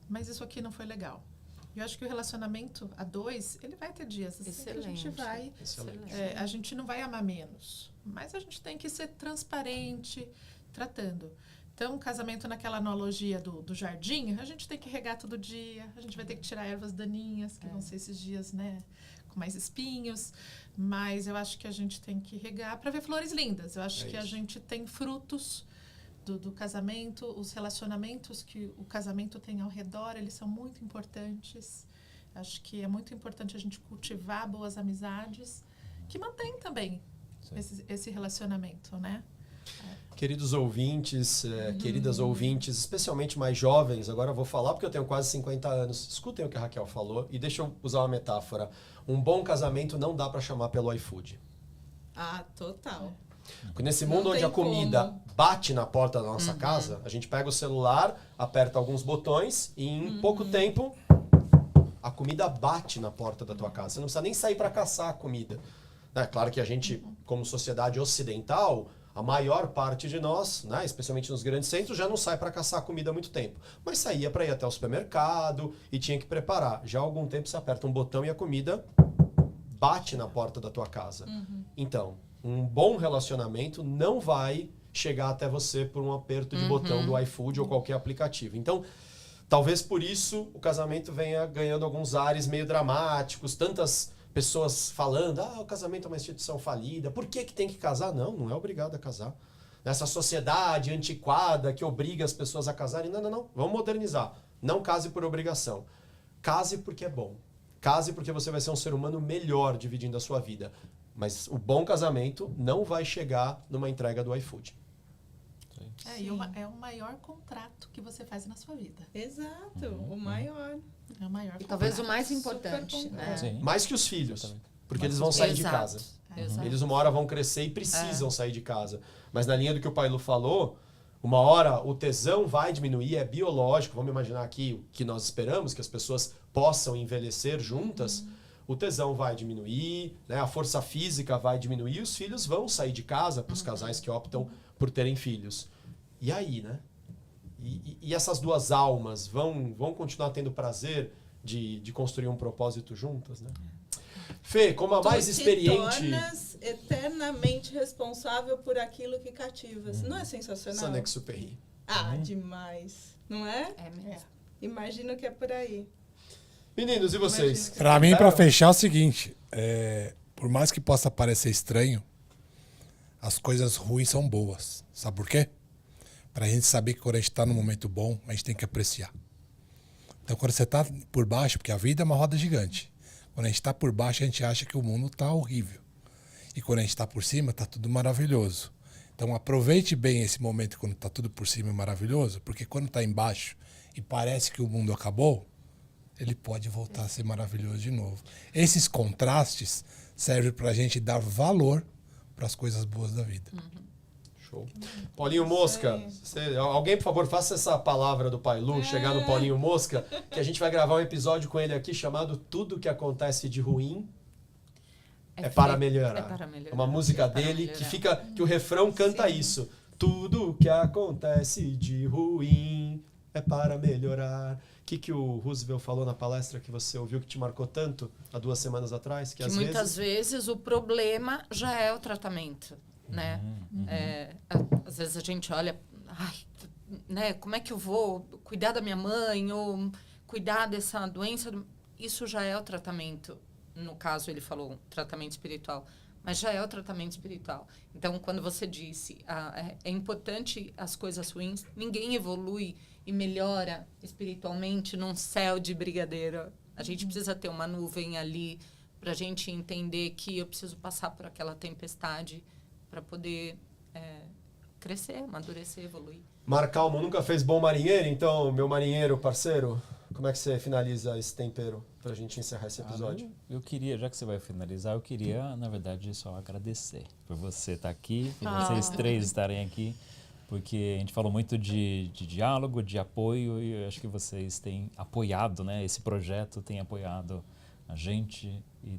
Mas isso aqui não foi legal. Eu acho que o relacionamento a dois, ele vai ter dias assim que a gente vai... a gente não vai amar menos. Mas a gente tem que ser transparente, tratando. Então, um casamento naquela analogia do jardim, a gente tem que regar todo dia, a gente vai ter que tirar ervas daninhas, que vão ser esses dias, né, com mais espinhos, mas eu acho que a gente tem que regar para ver flores lindas. Eu acho que a gente tem frutos do casamento, os relacionamentos que o casamento tem ao redor, eles são muito importantes. Acho que é muito importante a gente cultivar boas amizades, que mantém também esse relacionamento, né? Queridos ouvintes, queridas ouvintes, especialmente mais jovens, agora eu vou falar porque eu tenho quase 50 anos. Escutem o que a Raquel falou e deixa eu usar uma metáfora. Um bom casamento não dá para chamar pelo iFood. Total. Porque nesse mundo onde a comida bate na porta da nossa casa, a gente pega o celular, aperta alguns botões e em pouco tempo a comida bate na porta da tua casa. Você não precisa nem sair para caçar a comida. É claro que a gente, como sociedade ocidental, a maior parte de nós, né, especialmente nos grandes centros, já não sai para caçar comida há muito tempo. Mas saía para ir até o supermercado e tinha que preparar. Já há algum tempo você aperta um botão e a comida bate na porta da tua casa. Então, um bom relacionamento não vai chegar até você por um aperto de botão do iFood ou qualquer aplicativo. Então, talvez por isso o casamento venha ganhando alguns ares meio dramáticos, tantas pessoas falando, o casamento é uma instituição falida, por que tem que casar? Não é obrigado a casar. Nessa sociedade antiquada que obriga as pessoas a casarem, não, vamos modernizar. Não case por obrigação. Case porque é bom. Case porque você vai ser um ser humano melhor dividindo a sua vida. Mas o bom casamento não vai chegar numa entrega do iFood. É o maior contrato que você faz na sua vida. Exato, o maior. É o maior. E talvez o mais importante, né? Mais que os filhos, porque eles vão sair de casa. Eles uma hora vão crescer e precisam sair de casa. Mas na linha do que o Pailu falou, uma hora o tesão vai diminuir, é biológico. Vamos imaginar aqui o que nós esperamos, que as pessoas possam envelhecer juntas. O tesão vai diminuir, né? A força física vai diminuir e os filhos vão sair de casa para os casais que optam por terem filhos. E aí, né? E essas duas almas vão continuar tendo prazer de construir um propósito juntas, né? Fê, como a mais experiente... Tu te tornas eternamente responsável por aquilo que cativas. Não é sensacional? Saint-Exupéry. Demais. Não é? É mesmo. Imagino que é por aí. Meninos, e vocês? Pra mim, pra fechar, é o seguinte. Por mais que possa parecer estranho, as coisas ruins são boas. Sabe por quê? Pra gente saber que quando a gente tá num momento bom, a gente tem que apreciar. Então, quando você tá por baixo, porque a vida é uma roda gigante. Quando a gente tá por baixo, a gente acha que o mundo tá horrível. E quando a gente tá por cima, tá tudo maravilhoso. Então, aproveite bem esse momento quando tá tudo por cima e maravilhoso, porque quando tá embaixo e parece que o mundo acabou, ele pode voltar a ser maravilhoso de novo. Esses contrastes servem pra gente dar valor para as coisas boas da vida. Show. Paulinho Mosca, alguém, por favor, faça essa palavra do Pailu chegar no Paulinho Mosca, que a gente vai gravar um episódio com ele aqui chamado Tudo que Acontece de Ruim é para melhorar. É para melhorar. É uma música dele que o refrão canta isso. Tudo que acontece de ruim é para melhorar. que o Roosevelt falou na palestra que você ouviu que te marcou tanto há 2 semanas atrás? Que muitas vezes o problema já é o tratamento, né? Às vezes a gente olha, né? Como é que eu vou cuidar da minha mãe ou cuidar dessa doença? Isso já é o tratamento. No caso, ele falou tratamento espiritual. Mas já é o tratamento espiritual. Então, quando você disse é importante as coisas ruins, ninguém evolui e melhora espiritualmente num céu de brigadeiro. A gente precisa ter uma nuvem ali para a gente entender que eu preciso passar por aquela tempestade para poder crescer, amadurecer, evoluir. Marcalmo nunca fez bom marinheiro, então, meu marinheiro, parceiro, como é que você finaliza esse tempero pra gente encerrar esse episódio? Eu queria, já que você vai finalizar, eu queria, na verdade, só agradecer por você estar aqui, por vocês 3 estarem aqui, porque a gente falou muito de diálogo, de apoio, e eu acho que vocês têm apoiado, né? Esse projeto tem apoiado a gente e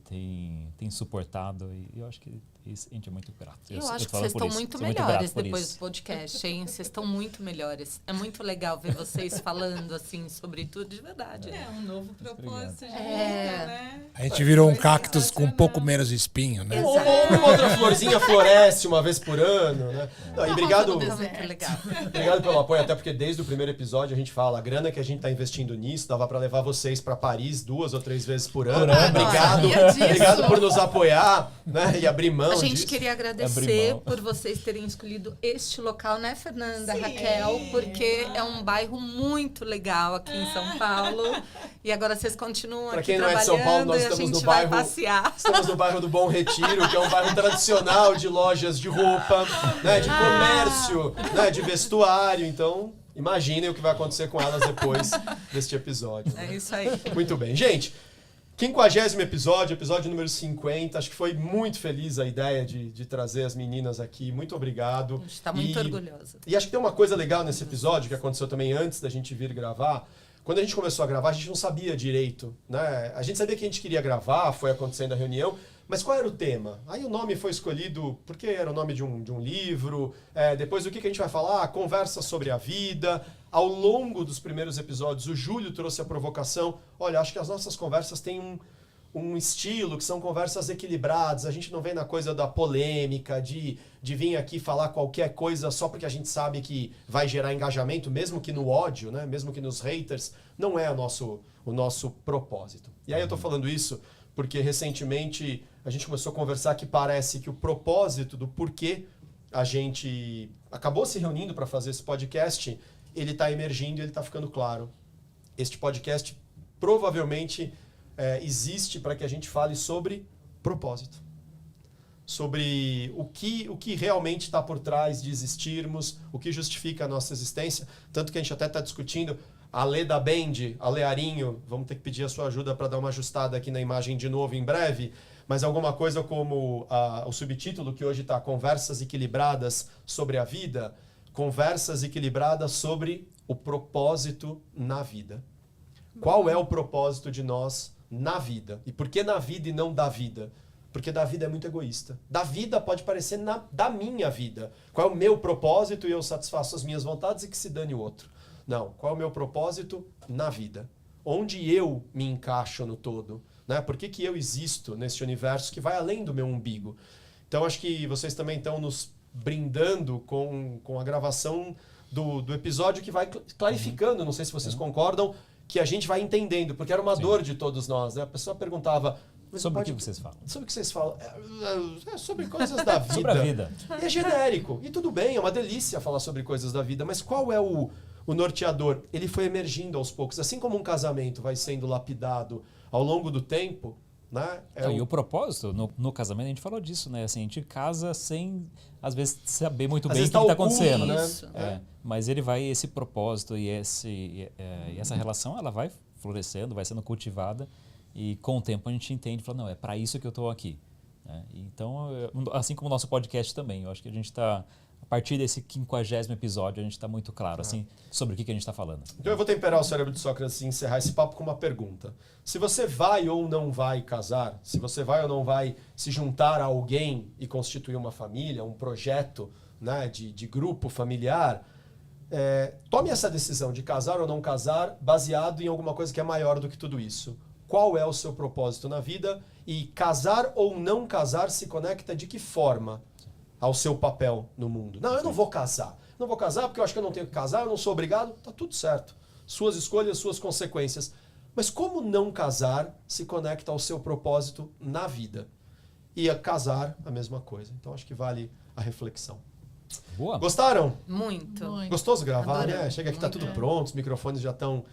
tem suportado, e eu acho que a gente é muito grato. Eu acho que vocês estão muito melhores depois do podcast, hein? Vocês estão muito melhores. É muito legal ver vocês falando, assim, sobre tudo de verdade. É um novo propósito de vida, É. né? A gente virou um cactus com um pouco menos de espinho, né? Ou uma outra florzinha floresce uma vez por ano, né? Não, e obrigado, Muito legal. obrigado pelo apoio, até porque desde o primeiro episódio a gente fala, a grana que a gente tá investindo nisso dava pra levar vocês pra Paris 2 ou 3 vezes por ano. Obrigado, sabia disso. obrigado por nos apoiar, né? E abrir mão A gente disso. queria Abrir agradecer mão. por vocês terem escolhido este local, né, Fernanda, Sim. Raquel? Porque é um bairro muito legal aqui em São Paulo. E agora vocês continuam Pra aqui quem não é de trabalhando São Paulo, nós e a estamos gente no vai bairro- passear. Estamos no bairro do Bom Retiro, que é um bairro tradicional de lojas de roupa, né, de comércio, né, de vestuário. Então, imaginem o que vai acontecer com elas depois deste episódio. né? É isso aí. Muito bem. Gente, 50º episódio número 50. Acho que foi muito feliz a ideia de trazer as meninas aqui. Muito obrigado. A gente está muito orgulhosa. E acho que tem uma coisa legal nesse episódio que aconteceu também antes da gente vir gravar. Quando a gente começou a gravar, a gente não sabia direito, né? A gente sabia que a gente queria gravar, foi acontecendo a reunião, mas qual era o tema? Aí o nome foi escolhido porque era o nome de um livro, depois o que a gente vai falar? Conversa sobre a vida. Ao longo dos primeiros episódios, o Júlio trouxe a provocação. Olha, acho que as nossas conversas têm um estilo, que são conversas equilibradas, a gente não vem na coisa da polêmica, de vir aqui falar qualquer coisa só porque a gente sabe que vai gerar engajamento, mesmo que no ódio, né? Mesmo que nos haters, não é o nosso propósito. E aí eu tô falando isso porque recentemente a gente começou a conversar que parece que o propósito do porquê a gente acabou se reunindo para fazer esse podcast, ele tá emergindo e ele tá ficando claro. Este podcast provavelmente existe para que a gente fale sobre propósito. Sobre o que realmente está por trás de existirmos, o que justifica a nossa existência. Tanto que a gente até está discutindo a Lê da Band, a Lê Arinho, vamos ter que pedir a sua ajuda para dar uma ajustada aqui na imagem de novo em breve, mas alguma coisa como o subtítulo que hoje está Conversas Equilibradas sobre a Vida, conversas equilibradas sobre o propósito na vida. Qual é o propósito de nós na vida? E por que na vida e não da vida? Porque da vida é muito egoísta. Da vida pode parecer da minha vida. Qual é o meu propósito e eu satisfaço as minhas vontades e que se dane o outro. Não. Qual é o meu propósito na vida? Onde eu me encaixo no todo? Né? Por que eu existo nesse universo que vai além do meu umbigo? Então acho que vocês também estão nos brindando com a gravação do episódio que vai clarificando, não sei se vocês concordam, que a gente vai entendendo, porque era uma dor de todos nós. Né? A pessoa perguntava... Sobre o que vocês falam? Sobre o que vocês falam? Sobre coisas da vida. Sobre a vida. E é genérico. E tudo bem, é uma delícia falar sobre coisas da vida, mas qual é o norteador? Ele foi emergindo aos poucos. Assim como um casamento vai sendo lapidado ao longo do tempo, né? E o propósito, no casamento, a gente falou disso, né? Assim, a gente casa sem, às vezes, saber muito bem o que está acontecendo. Né? Mas ele vai, esse propósito e essa relação, ela vai florescendo, vai sendo cultivada. E com o tempo a gente entende e fala, não, é para isso que eu estou aqui. Então, assim como o nosso podcast também, eu acho que a gente está, a partir desse 50º episódio, a gente está muito claro assim, sobre o que a gente está falando. Então eu vou temperar o cérebro de Sócrates e encerrar esse papo com uma pergunta. Se você vai ou não vai casar, se você vai ou não vai se juntar a alguém e constituir uma família, um projeto, né, de grupo familiar, tome essa decisão de casar ou não casar baseado em alguma coisa que é maior do que tudo isso. Qual é o seu propósito na vida? E casar ou não casar se conecta de que forma ao seu papel no mundo? Não, eu não vou casar. Não vou casar porque eu acho que eu não tenho que casar, eu não sou obrigado. Tá tudo certo. Suas escolhas, suas consequências. Mas como não casar se conecta ao seu propósito na vida? E casar, a mesma coisa. Então acho que vale a reflexão. Boa. Gostaram? Muito. Gostoso gravar, Adoramos. né? Chega aqui, tá Muito. tudo pronto, os microfones já estão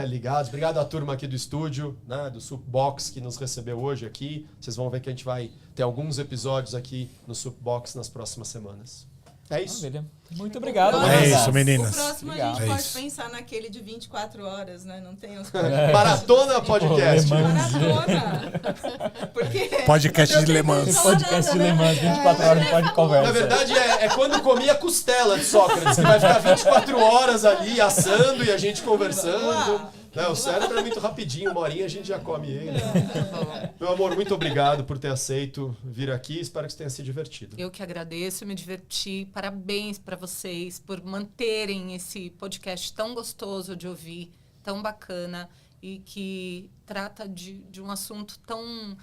ligados. Obrigado à turma aqui do estúdio, né, do Supbox, que nos recebeu hoje aqui. Vocês vão ver que a gente vai ter alguns episódios aqui no Supbox nas próximas semanas. É isso. Maravilha. Muito obrigado. É isso, meninas. meninas. O próximo Obrigado. a gente É pode isso. pensar naquele de 24 horas, né? Não tem os... Maratona Podcast. Le Mans. Maratona. Porque... Podcast de Le Mans. Podcast de Le Mans, 24 horas de conversa. Na verdade, é quando comia costela de Sócrates, que vai ficar 24 horas ali assando e a gente conversando. Não, o cérebro é muito rapidinho, uma horinha a gente já come ele. Meu amor, muito obrigado por ter aceito vir aqui. Espero que você tenha se divertido. Eu que agradeço, me diverti. Parabéns para vocês por manterem esse podcast tão gostoso de ouvir, tão bacana e que trata de um assunto tão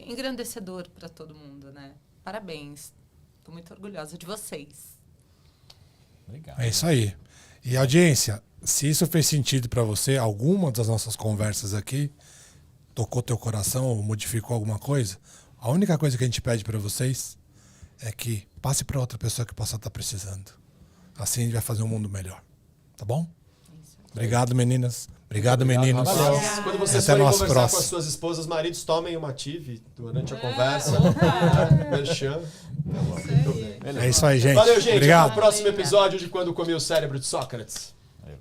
engrandecedor para todo mundo, né? Parabéns. Estou muito orgulhosa de vocês. Obrigado. É isso aí. E audiência, se isso fez sentido para você, alguma das nossas conversas aqui, tocou teu coração ou modificou alguma coisa, a única coisa que a gente pede para vocês é que passe para outra pessoa que possa estar precisando. Assim a gente vai fazer um mundo melhor. Tá bom? Obrigado, meninas. Obrigado, meninos. Valeu. Quando vocês Até forem nosso conversar próximo. com as suas esposas, maridos, tomem uma tive durante a conversa. Merchan. Muito bem. É isso aí, gente. Valeu, gente. Até o Obrigado. próximo episódio de Quando Comi o Cérebro de Sócrates. Valeu.